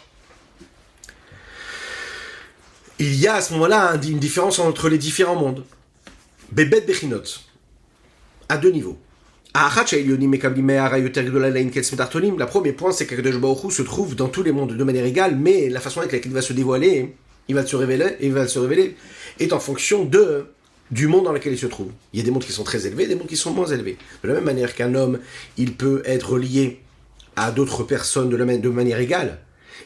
Il y a à ce moment-là une différence entre les différents mondes. Bebet Bechinot, à deux niveaux. La première point, c'est qu'Akadosh Baruch Hu se trouve dans tous les mondes de manière égale, mais la façon avec laquelle il va se dévoiler, il va se révéler, est en fonction du monde dans lequel il se trouve. Il y a des mondes qui sont très élevés, des mondes qui sont moins élevés. De la même manière qu'un homme, il peut être lié à d'autres personnes de manière égale.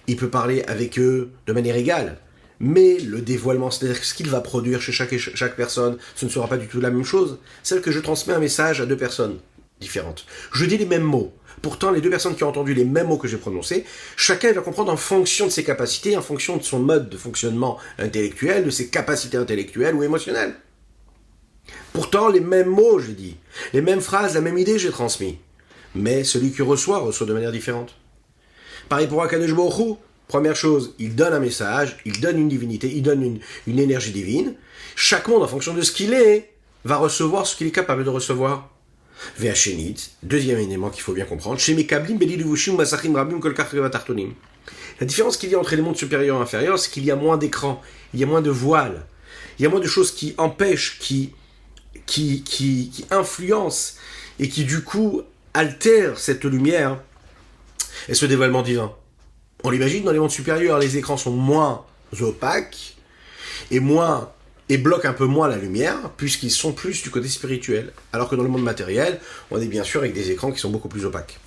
Il peut parler avec eux de manière égale. Mais le dévoilement, c'est-à-dire que ce qu'il va produire chez chaque personne, ce ne sera pas du tout la même chose. C'est que je transmets un message à deux personnes différentes. Je dis les mêmes mots. pourtant, les deux personnes qui ont entendu les mêmes mots que j'ai prononcés, chacun va comprendre en fonction de ses capacités, en fonction de son mode de fonctionnement intellectuel, de ses capacités intellectuelles ou émotionnelles. Pourtant, les mêmes mots, j'ai dit, les mêmes phrases, la même idée, j'ai transmis. Mais celui qui reçoit de manière différente. Pareil pour Akadosh Baruch Hu. Première chose, il donne un message, il donne une divinité, il donne une énergie divine. Chaque monde, en fonction de ce qu'il est, va recevoir ce qu'il est capable de recevoir. Ve'ashenit, deuxième élément qu'il faut bien comprendre, chez Mekablim, Beliluvushim, Masachim, Rabim, Kolkach, Tartonim. La différence qu'il y a entre les mondes supérieurs et inférieurs, c'est qu'il y a moins d'écrans, il y a moins de voiles, il y a moins de choses qui empêchent, qui influencent et qui du coup altèrent cette lumière et ce dévoilement divin. On l'imagine, dans les mondes supérieurs, les écrans sont moins opaques et bloquent un peu moins la lumière, puisqu'ils sont plus du côté spirituel. Alors que dans le monde matériel, on est bien sûr avec des écrans qui sont beaucoup plus opaques.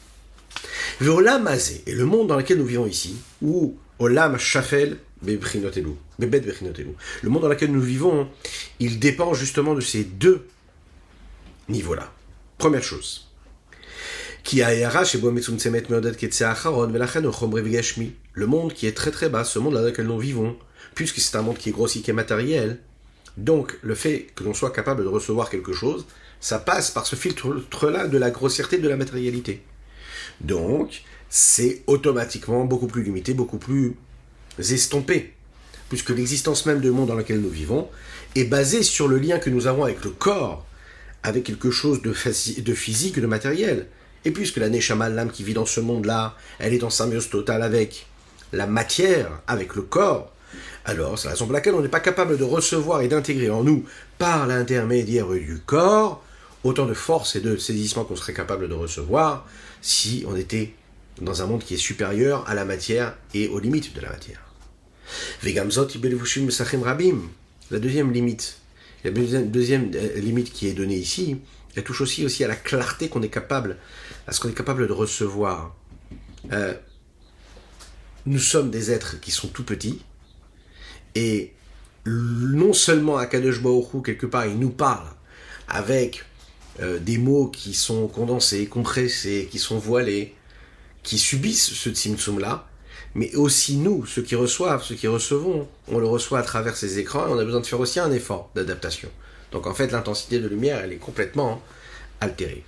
Ve'olam hazeh, et le monde dans lequel nous vivons ici, ou olam shafel bebrinotelu, bebet bebrinotelu, le monde dans lequel nous vivons, il dépend justement de ces deux niveaux-là. Première chose. Le monde qui est très très bas, ce monde dans lequel nous vivons, puisque c'est un monde qui est grossier, qui est matériel, donc le fait que l'on soit capable de recevoir quelque chose, ça passe par ce filtre-là de la grossièreté de la matérialité. Donc, c'est automatiquement beaucoup plus limité, beaucoup plus estompé, puisque l'existence même du monde dans lequel nous vivons est basée sur le lien que nous avons avec le corps, avec quelque chose de physique, de matériel. Et puisque la Neshama, l'âme qui vit dans ce monde-là, elle est en symbiose totale avec la matière, avec le corps, alors c'est la raison pour laquelle on n'est pas capable de recevoir et d'intégrer en nous, par l'intermédiaire du corps, autant de force et de saisissement qu'on serait capable de recevoir si on était dans un monde qui est supérieur à la matière et aux limites de la matière. La deuxième limite, qui est donnée ici, elle touche aussi à la clarté qu'on est capable, à ce qu'on est capable de recevoir. Nous sommes des êtres qui sont tout petits, et non seulement Akadosh Baruch Hu, quelque part, il nous parle avec des mots qui sont condensés, compressés, qui sont voilés, qui subissent ce tzimtzum-là, mais aussi nous, ceux qui reçoivent, ceux qui recevons, on le reçoit à travers ces écrans, et on a besoin de faire aussi un effort d'adaptation. Donc en fait, l'intensité de lumière, elle est complètement altérée.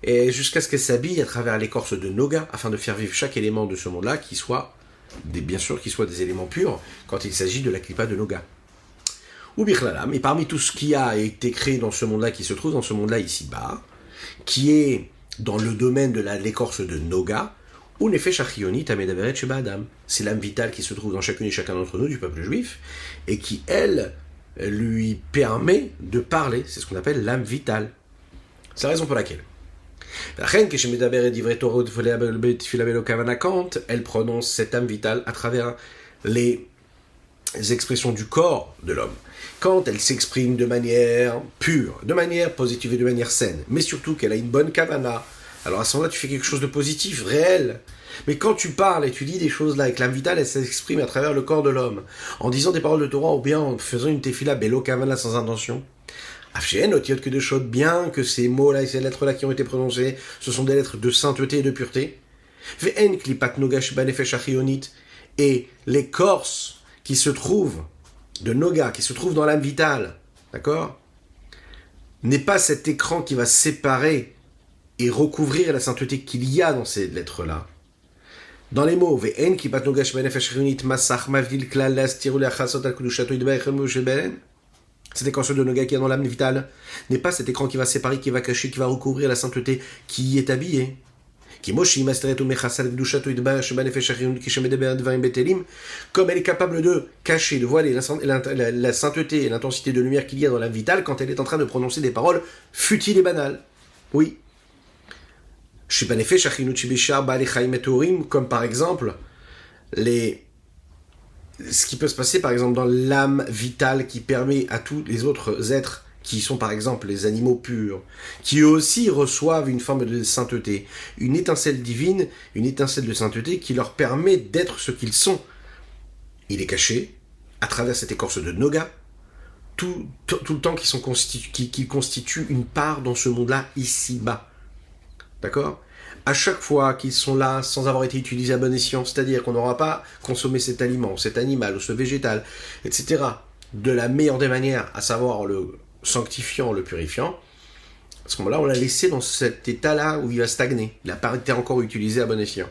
Et jusqu'à ce qu'elle s'habille à travers l'écorce de Noga, afin de faire vivre chaque élément de ce monde-là, qui soit des éléments purs, quand il s'agit de la clipa de Noga. Ou bichlalam, et parmi tout ce qui a été créé dans ce monde-là, qui se trouve dans ce monde-là ici-bas, qui est dans le domaine de l'écorce de Noga, c'est l'âme vitale qui se trouve dans chacune et chacun d'entre nous, du peuple juif, et qui, elle, lui permet de parler. C'est ce qu'on appelle l'âme vitale. C'est la raison pour laquelle. Quand elle prononce cette âme vitale à travers les expressions du corps de l'homme, quand elle s'exprime de manière pure, de manière positive et de manière saine, mais surtout qu'elle a une bonne kavana, alors à ce moment-là, tu fais quelque chose de positif, réel. Mais quand tu parles et tu dis des choses là avec l'âme vitale, elle s'exprime à travers le corps de l'homme, en disant des paroles de Torah ou bien en faisant une tefila belo kavana sans intention. Afshen, otiot que de choses, bien que ces mots-là et ces lettres-là qui ont été prononcées, ce sont des lettres de sainteté et de pureté. Ve'en klipat nogash banefesh achionit, et l'écorce qui se trouve de Noga, qui se trouve dans l'âme vitale, d'accord, n'est pas cet écran qui va séparer et recouvrir la sainteté qu'il y a dans ces lettres-là. Dans les mots, Ve'en klipat nogash banefesh achionit masach mavdil klal lastiru le'achasot al kudushato yidbarichem u'shebelen. Cet écorce de Noga qui est dans l'âme vitale n'est pas cet écran qui va séparer, qui va cacher, qui va recouvrir la sainteté qui y est habillée. Comme elle est capable de cacher, de voiler la sainteté et l'intensité de lumière qu'il y a dans l'âme vitale quand elle est en train de prononcer des paroles futiles et banales. Oui. Comme par exemple ce qui peut se passer par exemple dans l'âme vitale qui permet à tous les autres êtres qui sont par exemple les animaux purs, qui eux aussi reçoivent une forme de sainteté, une étincelle divine, une étincelle de sainteté qui leur permet d'être ce qu'ils sont. Il est caché, à travers cette écorce de Noga, tout le temps qu'ils constituent une part dans ce monde-là, ici-bas. D'accord ? À chaque fois qu'ils sont là sans avoir été utilisés à bon escient, c'est-à-dire qu'on n'aura pas consommé cet aliment, cet animal ou ce végétal, etc., de la meilleure des manières, à savoir en le sanctifiant, en le purifiant, à ce moment-là, on l'a laissé dans cet état-là où il va stagner. Il n'a pas été encore utilisé à bon escient.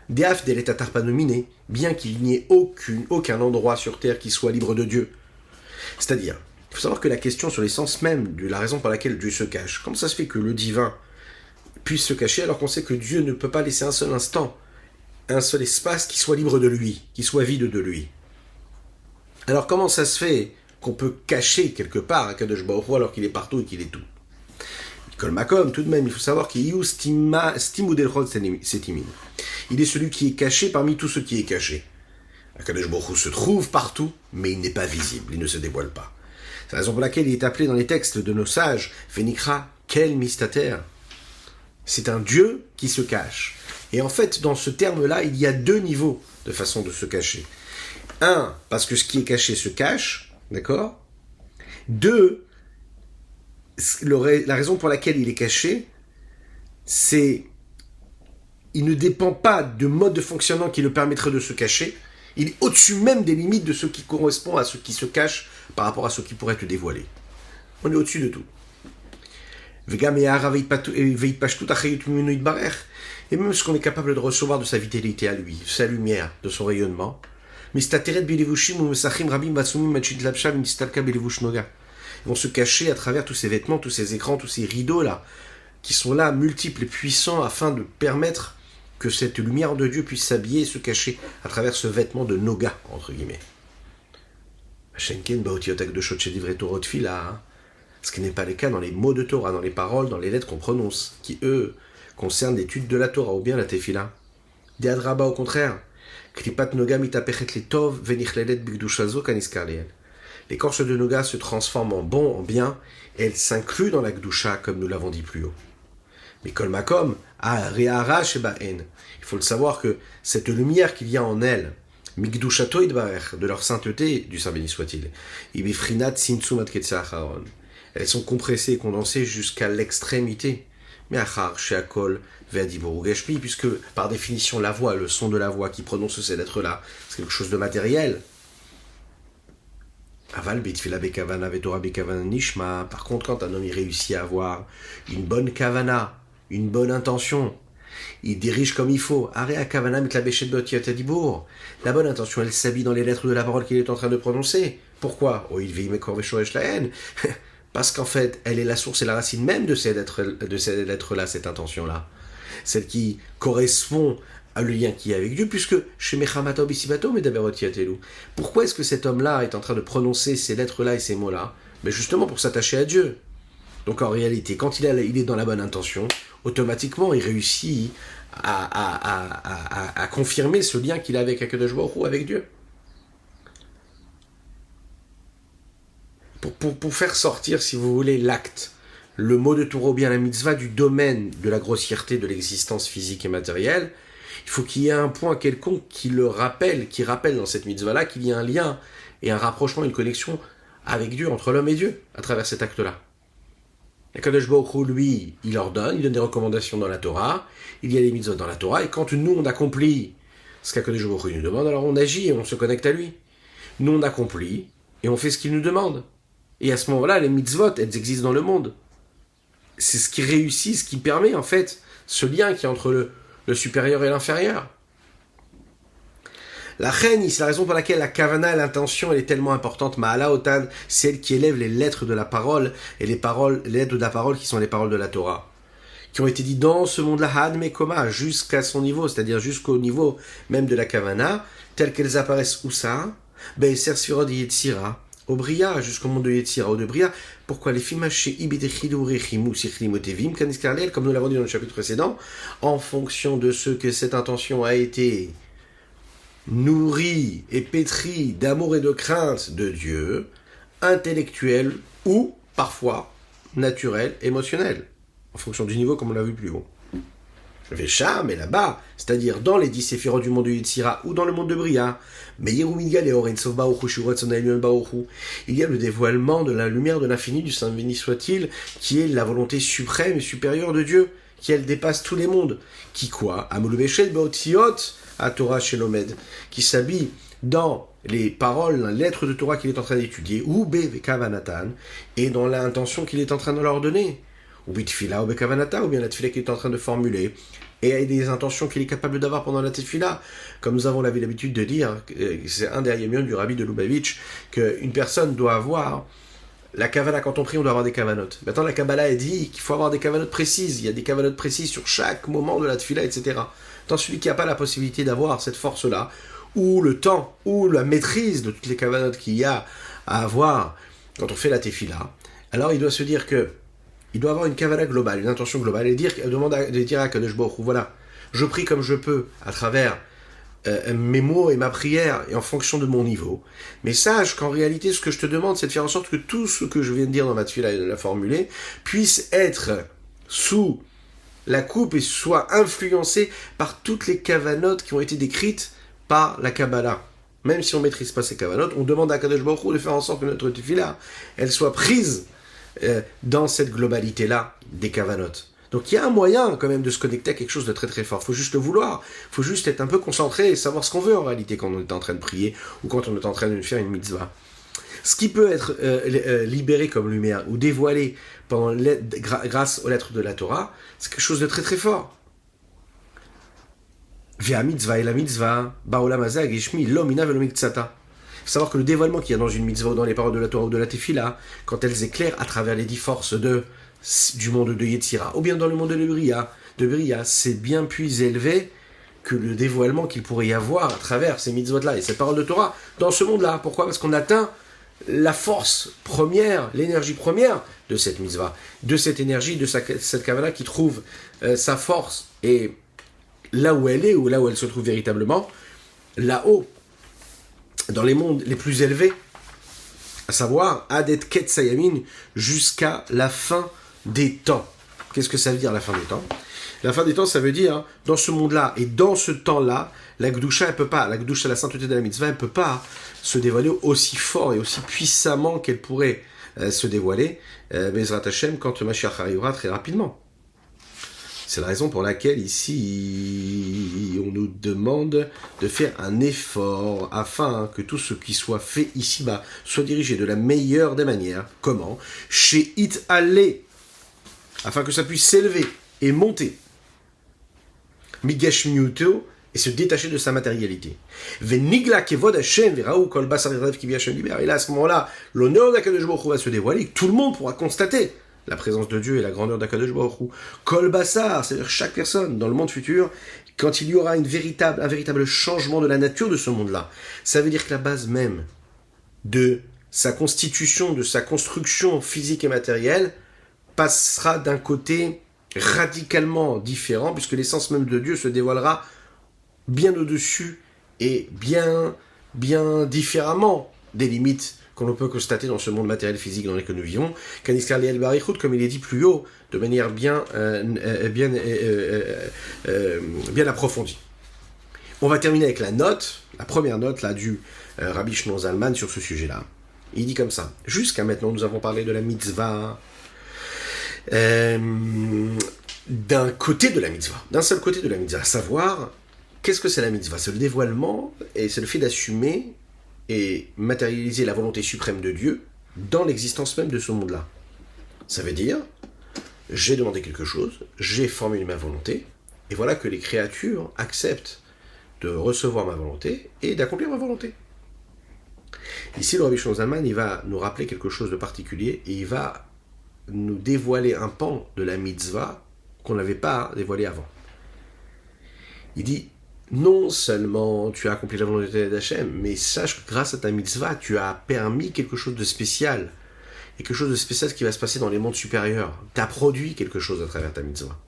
Deaf de l'état tarpanominé, bien qu'il n'y ait aucun endroit sur terre qui soit libre de Dieu. C'est-à-dire, il faut savoir que la question sur l'essence même de la raison pour laquelle Dieu se cache, comment ça se fait que le divin puisse se cacher alors qu'on sait que Dieu ne peut pas laisser un seul instant, un seul espace qui soit libre de lui, qui soit vide de lui. Alors comment ça se fait qu'on peut cacher quelque part un Kadosh Baruch Hu alors qu'il est partout et qu'il est tout? Kol Makom, tout de même, il faut savoir qu'il y a il est celui qui est caché parmi tout ce qui est caché. Kadosh Baruch Hu se trouve partout, mais il n'est pas visible, il ne se dévoile pas. C'est la raison pour laquelle il est appelé dans les textes de nos sages, Vénikra, Kel Mistater. C'est un Dieu qui se cache. Et en fait, dans ce terme-là, il y a deux niveaux de façon de se cacher. Un, parce que ce qui est caché se cache, d'accord ? Deux, la raison pour laquelle il est caché, c'est il ne dépend pas de mode de fonctionnement qui le permettrait de se cacher. Il est au-dessus même des limites de ce qui correspond à ce qui se cache par rapport à ce qui pourrait être dévoilé. On est au-dessus de tout. Et même ce qu'on est capable de recevoir de sa vitalité à lui, de sa lumière, de son rayonnement. Ils vont se cacher à travers tous ces vêtements, tous ces écrans, tous ces rideaux-là, qui sont là, multiples et puissants, afin de permettre que cette lumière de Dieu puisse s'habiller et se cacher à travers ce vêtement de Noga, entre guillemets. Ce qui n'est pas le cas dans les mots de Torah, dans les paroles, dans les lettres qu'on prononce, qui, eux, concernent l'étude de la Torah, ou bien la Tefila. Des Adraba, au contraire. L'écorce de Noga se transforme en bon, en bien, et elle s'inclut dans la Gdusha, comme nous l'avons dit plus haut. Mais Kol Makom, il faut le savoir que cette lumière qu'il y a en elle, Migdushato Idbarech, de leur sainteté, du Saint béni soit-il, elles sont compressées et condensées jusqu'à l'extrémité. Mais Achar, Sheakol, Ve'adibur Gashmi, puisque par définition la voix, le son de la voix qui prononce ces lettres-là, c'est quelque chose de matériel. Aval Bitfila Bekavana Vetora Bekavana Nishma. Par contre, quand un homme y réussit à avoir une bonne kavana, une bonne intention, il dirige comme il faut. Area Kavana Mitlabeshet Botiatadibur. La bonne intention, elle s'habille dans les lettres de la parole qu'il est en train de prononcer. Pourquoi? Oh, il vit Mekor Veshoresh la haine. Parce qu'en fait, elle est la source et la racine même de ces lettres-là, cette intention-là. Celle qui correspond à le lien qu'il y a avec Dieu, puisque chez Mechamato Bisibato, Medaberotiatelu. Pourquoi est-ce que cet homme-là est en train de prononcer ces lettres-là et ces mots-là? Mais justement pour s'attacher à Dieu. Donc en réalité, quand il est dans la bonne intention, automatiquement il réussit à confirmer ce lien qu'il a avec Akadosh Baruch Hu, avec Dieu. Pour faire sortir, si vous voulez, l'acte, le mot de Torah ou bien la mitzvah du domaine de la grossièreté de l'existence physique et matérielle, il faut qu'il y ait un point quelconque qui rappelle dans cette mitzvah-là qu'il y a un lien et un rapprochement, une connexion avec Dieu, entre l'homme et Dieu, à travers cet acte-là. Akadosh Baruch Hu, lui, il donne des recommandations dans la Torah, il y a des mitzvot dans la Torah, et quand nous, on accomplit ce qu'Akadosh Baruch Hu nous demande, alors on agit et on se connecte à lui. Nous, on accomplit et on fait ce qu'il nous demande. Et à ce moment-là, les mitzvot, elles existent dans le monde. C'est ce qui réussit, ce qui permet, en fait, ce lien qui est entre le supérieur et l'inférieur. La reine, c'est la raison pour laquelle la kavana, l'intention, elle est tellement importante. Ma'ala Otan, c'est elle qui élève les lettres de la parole, et les lettres de la parole qui sont les paroles de la Torah, qui ont été dites dans ce monde-là, Had Mekoma, jusqu'à son niveau, c'est-à-dire jusqu'au niveau même de la kavana, telles qu'elles apparaissent où ça? Be'eser Sfirot Yetzira, au Bria, jusqu'au monde de Yetzira, ou de Bria. Pourquoi les films chez Ibedechidou Rechimu Sichlimotevim, Kaniskarliel, comme nous l'avons dit dans le chapitre précédent, en fonction de ce que cette intention a été nourrie et pétrie d'amour et de crainte de Dieu, intellectuel ou parfois naturel, émotionnel, en fonction du niveau comme on l'a vu plus haut. Vesha, mais là-bas, c'est-à-dire dans les 10 séphirotes du monde de Yetzira ou dans le monde de Bria, mais Yerumigal et Orensov Baoru, Shuratson Elion Baoru, il y a le dévoilement de la lumière de l'infini, du Saint béni soit-il, qui est la volonté suprême et supérieure de Dieu, qui elle dépasse tous les mondes. Qui quoi? Amulubeshel Baotiot, à Torah Shelomed, qui s'habille dans les paroles, les lettres de Torah qu'il est en train d'étudier, ou Bekavanatan, et dans l'intention qu'il est en train de leur donner. Ou bitfila ou bekavanata, ou bien la tefila qu'il est en train de formuler, et des intentions qu'il est capable d'avoir pendant la tefila. Comme nous avons l'habitude de dire, c'est un des ayamions du rabbi de Lubavitch, qu'une personne doit avoir la kavana. Quand on prie, on doit avoir des kavanotes. Maintenant, la Kabbalah a dit qu'il faut avoir des kavanotes précises. Il y a des kavanotes précises sur chaque moment de la tefila, etc. Tant celui qui n'a pas la possibilité d'avoir cette force-là, ou le temps, ou la maîtrise de toutes les kavanotes qu'il y a à avoir quand on fait la tefila, alors il doit se dire que il doit avoir une kavala globale, une intention globale, et dire à Kadosh Baruch Hu, voilà, je prie comme je peux, à travers mes mots et ma prière, et en fonction de mon niveau. Mais sache qu'en réalité, ce que je te demande, c'est de faire en sorte que tout ce que je viens de dire dans ma tefila et de la formuler, puisse être sous la coupe et soit influencé par toutes les kavanotes qui ont été décrites par la Kabbalah. Même si on ne maîtrise pas ces kavanotes, on demande à Kadosh Baruch Hu de faire en sorte que notre tefila, elle soit prise dans cette globalité-là des kavanotes. Donc il y a un moyen quand même de se connecter à quelque chose de très très fort. Il faut juste le vouloir. Il faut juste être un peu concentré et savoir ce qu'on veut en réalité quand on est en train de prier ou quand on est en train de faire une mitzvah. Ce qui peut être libéré comme lumière ou dévoilé grâce aux lettres de la Torah, c'est quelque chose de très très fort. Via mitzvah et la mitzvah, ba'olam hazeh geshmi lo mina velo miktsata. Il faut savoir que le dévoilement qu'il y a dans une mitzvah ou dans les paroles de la Torah ou de la Tefila, quand elles éclairent à travers les 10 forces du monde de Yetzira, ou bien dans le monde de Bria, c'est bien plus élevé que le dévoilement qu'il pourrait y avoir à travers ces mitzvot-là et ces paroles de Torah dans ce monde-là. Pourquoi ? Parce qu'on atteint la force première, l'énergie première de cette mitzvah, de cette énergie, de cette kavala qui trouve sa force et là où elle est, ou là où elle se trouve véritablement, là-haut, dans les mondes les plus élevés, à savoir Adet Ket Sayamin, jusqu'à la fin des temps. Qu'est-ce que ça veut dire la fin des temps ? La fin des temps, ça veut dire, dans ce monde-là et dans ce temps-là, la Gdusha, elle peut pas, la Gdusha, la sainteté de la mitzvah, elle peut pas se dévoiler aussi fort et aussi puissamment qu'elle pourrait se dévoiler, Bezrat Hashem, quand Mashiach arrivera très rapidement. C'est la raison pour laquelle ici, on nous demande de faire un effort afin que tout ce qui soit fait ici-bas soit dirigé de la meilleure des manières. Comment ? Chez It Allé, afin que ça puisse s'élever et monter. Migash Miuto, et se détacher de sa matérialité. Venigla kevod Hashem, veraou kol basar yadav ki Hashem libère. Et là, à ce moment-là, l'honneur d'Akadosh Baruch Hu va se dévoiler, tout le monde pourra constater la présence de Dieu et la grandeur d'Akadosh Baruch Hu. Kol basar, c'est-à-dire chaque personne dans le monde futur, quand il y aura un véritable changement de la nature de ce monde-là, ça veut dire que la base même de sa constitution, de sa construction physique et matérielle, passera d'un côté radicalement différent, puisque l'essence même de Dieu se dévoilera bien au-dessus et bien différemment des limites qu'on peut constater dans ce monde matériel physique dans lequel nous vivons, comme il est dit plus haut, de manière bien approfondie. On va terminer avec la première note là, du Rabbi Shimon Zalman sur ce sujet-là. Il dit comme ça: jusqu'à maintenant, nous avons parlé de la mitzvah, d'un côté de la mitzvah, d'un seul côté de la mitzvah, à savoir, qu'est-ce que c'est la mitzvah ? C'est le dévoilement, et c'est le fait d'assumer et matérialiser la volonté suprême de Dieu dans l'existence même de ce monde-là. Ça veut dire, j'ai demandé quelque chose, j'ai formulé ma volonté, et voilà que les créatures acceptent de recevoir ma volonté et d'accomplir ma volonté. Ici, le Rabbi Shimon Zalman, il va nous rappeler quelque chose de particulier, et il va nous dévoiler un pan de la mitzvah qu'on n'avait pas dévoilé avant. Il dit, non seulement tu as accompli la volonté d'Hachem, mais sache que grâce à ta mitzvah, tu as permis quelque chose de spécial. Et quelque chose de spécial qui va se passer dans les mondes supérieurs. Tu as produit quelque chose à travers ta mitzvah.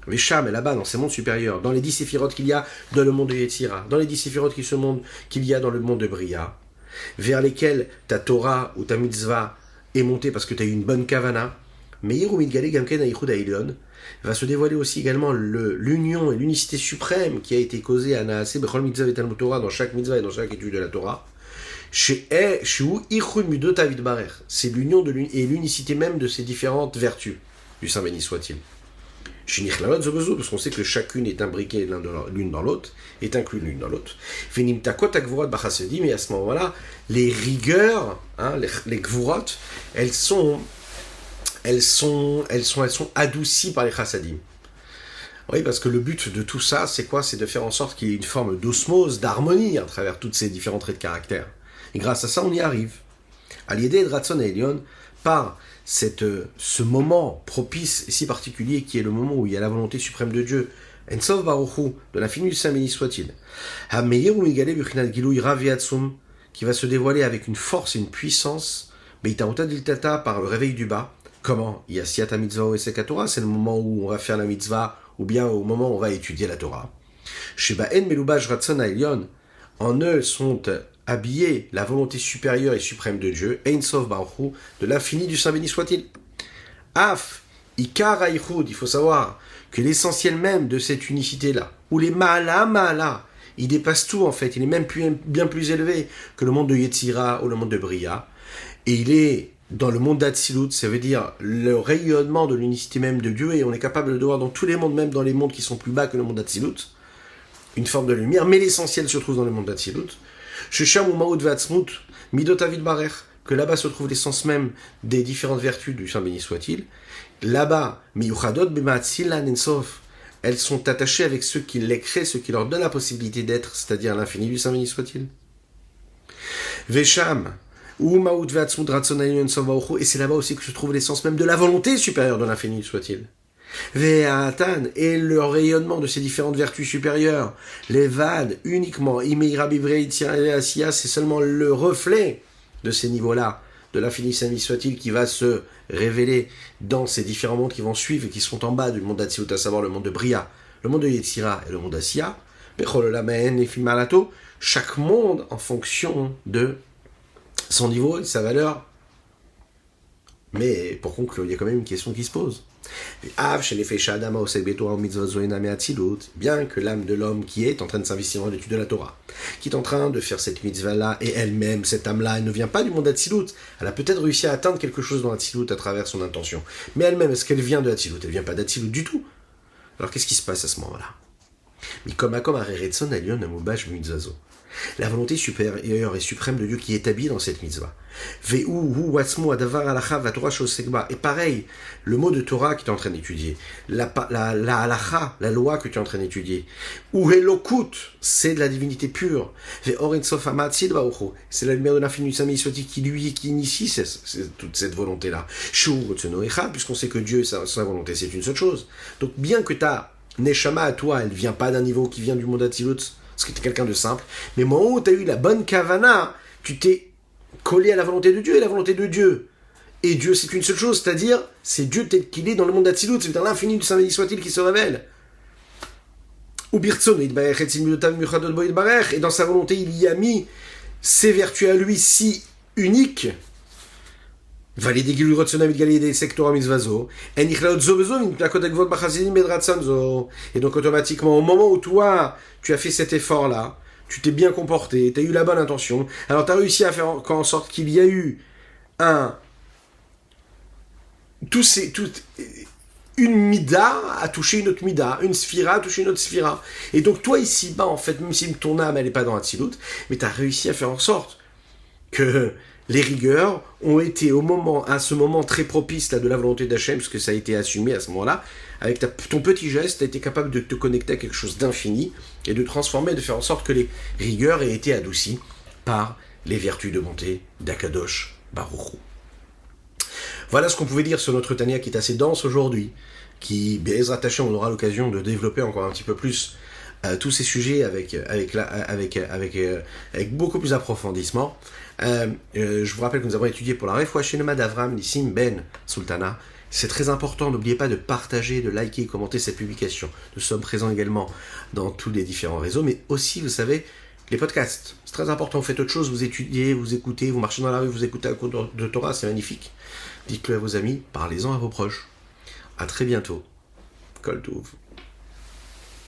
Vesham est là-bas, dans ces mondes supérieurs, dans les 10 séphirotes qu'il y a dans le monde de Yetzira, dans les 10 séphirotes qu'il y a dans le monde de Bria, vers lesquels ta Torah ou ta mitzvah est montée parce que tu as eu une bonne kavana, Meir ou Midgale Gamken Aichud Ailion, va se dévoiler aussi également l'union et l'unicité suprême qui a été causée à Naaseh Bechol Mitzvah et Talmud Torah, dans chaque mitzvah et dans chaque étude de la Torah. C'est l'union et l'unicité même de ces différentes vertus du Saint béni soit-il. Parce qu'on sait que chacune est imbriquée l'une dans l'autre, est inclue l'une dans l'autre. Et à ce moment-là, les rigueurs, les gvurot, elles sont adoucies par les chassadim. Oui, parce que le but de tout ça, c'est quoi? C'est de faire en sorte qu'il y ait une forme d'osmose, d'harmonie à travers toutes ces différents traits de caractère. Et grâce à ça, on y arrive. À l'idée de Ratson Elion, par ce moment propice et si particulier qui est le moment où il y a la volonté suprême de Dieu, Ensof Baruchu, de l'infini du Saint béni soit-il, qui va se dévoiler avec une force et une puissance, par le réveil du bas. Comment? Il y a Siyata Mitzvah et Sekatora, c'est le moment où on va faire la mitzvah, ou bien au moment où on va étudier la Torah. Sheba'en Melubash Ratson Elion, en eux sont habillés la volonté supérieure et suprême de Dieu, Ein Sof Baruchu, de l'infini du Saint béni soit-il. Af, Ikar Aichud, il faut savoir que l'essentiel même de cette unicité-là, où les Ma'ala, il dépasse tout en fait, il est même bien plus élevé que le monde de Yetzira ou le monde de Bria, et il est dans le monde d'Atsilut, ça veut dire le rayonnement de l'unicité même de Dieu, et on est capable de le voir dans tous les mondes, même dans les mondes qui sont plus bas que le monde d'Atsilut, une forme de lumière, mais l'essentiel se trouve dans le monde d'Atsilut. Shesham ou Maoud Vatzmut, Midot Avid Barer, que là-bas se trouve l'essence même des différentes vertus du Saint béni soit-il. Là-bas, Miyuchadot B'Ma'atzila Nensof, elles sont attachées avec ceux qui les créent, ceux qui leur donnent la possibilité d'être, c'est-à-dire l'infini du Saint béni soit-il. Vesham, ou Maoud Vatzmut Ratzon Elion Sof Baruchu, et c'est là-bas aussi que se trouve l'essence même de la volonté supérieure de l'infini soit-il. Ve'atan, et le rayonnement de ces différentes vertus supérieures, les vades uniquement, Imeira Bivrei Asiya, c'est seulement le reflet de ces niveaux-là, de l'infini Saint soit-il, qui va se révéler dans ces différents mondes qui vont suivre et qui sont en bas du monde d'Atsilut, à savoir le monde de Bria, le monde de Yetzira et le monde d'Asiya. Chaque monde en fonction de son niveau et de sa valeur. Mais pour conclure, il y a quand même une question qui se pose. Bien que l'âme de l'homme qui est en train de s'investir dans l'étude de la Torah, qui est en train de faire cette mitzvah-là, et elle-même, cette âme-là, elle ne vient pas du monde d'Atsilut. Elle a peut-être réussi à atteindre quelque chose dans l'Atsilut à travers son intention. Mais elle-même, est-ce qu'elle vient de l'Atsilut? Elle ne vient pas d'Atsilut du tout. Alors qu'est-ce qui se passe à ce moment-là? La volonté supérieure et suprême de Dieu qui est établie dans cette mitzvah. Et pareil, le mot de Torah que tu es en train d'étudier, la halacha, la loi que tu es en train d'étudier, c'est de la divinité pure. C'est la lumière de l'infini du Saint béni soit-il qui initie toute cette volonté-là. Puisqu'on sait que Dieu, sa volonté, c'est une seule chose. Donc bien que ta neshama à toi, elle ne vient pas d'un niveau qui vient du monde d'Atsilut, parce que tu es quelqu'un de simple, mais au moment où tu as eu la bonne kavana, tu t'es collé à la volonté de Dieu, et la volonté de Dieu. Et Dieu, c'est une seule chose, c'est-à-dire, c'est Dieu tel qu'il est dans le monde d'Atsilut, c'est dans l'infini du Saint béni soit-il qui se révèle. Et dans sa volonté, il y a mis ses vertus à lui si uniques, et donc automatiquement, au moment où toi, tu as fait cet effort-là, tu t'es bien comporté, tu as eu la bonne intention, alors tu as réussi à faire en sorte qu'il y a eu une mida a touché une autre mida, une sphira a touché une autre sphira. Et donc toi ici-bas, en fait, même si ton âme, elle n'est pas dans Atsilut, mais tu as réussi à faire en sorte que les rigueurs ont été à ce moment très propice là, de la volonté d'Hachem, parce que ça a été assumé à ce moment-là, avec ton petit geste, tu as été capable de te connecter à quelque chose d'infini, et de transformer, de faire en sorte que les rigueurs aient été adoucies par les vertus de bonté d'Akadosh Baruch Hu. Voilà ce qu'on pouvait dire sur notre Tania qui est assez dense aujourd'hui, qui, Be'ezrat Hashem, on aura l'occasion de développer encore un petit peu plus tous ces sujets avec beaucoup plus d'approfondissement. Je vous rappelle que nous avons étudié pour la Refoua Shelema d'Avram Nissim Ben Sultana. C'est très important, n'oubliez pas de partager, de liker et commenter cette publication. Nous sommes présents également dans tous les différents réseaux, mais aussi, vous savez, Les podcasts, c'est très important. Vous faites autre chose, vous étudiez, vous écoutez, vous marchez dans la rue, vous écoutez un cours de Torah, c'est magnifique. Dites-le à vos amis, parlez-en à vos proches. À très bientôt. Kol Tov.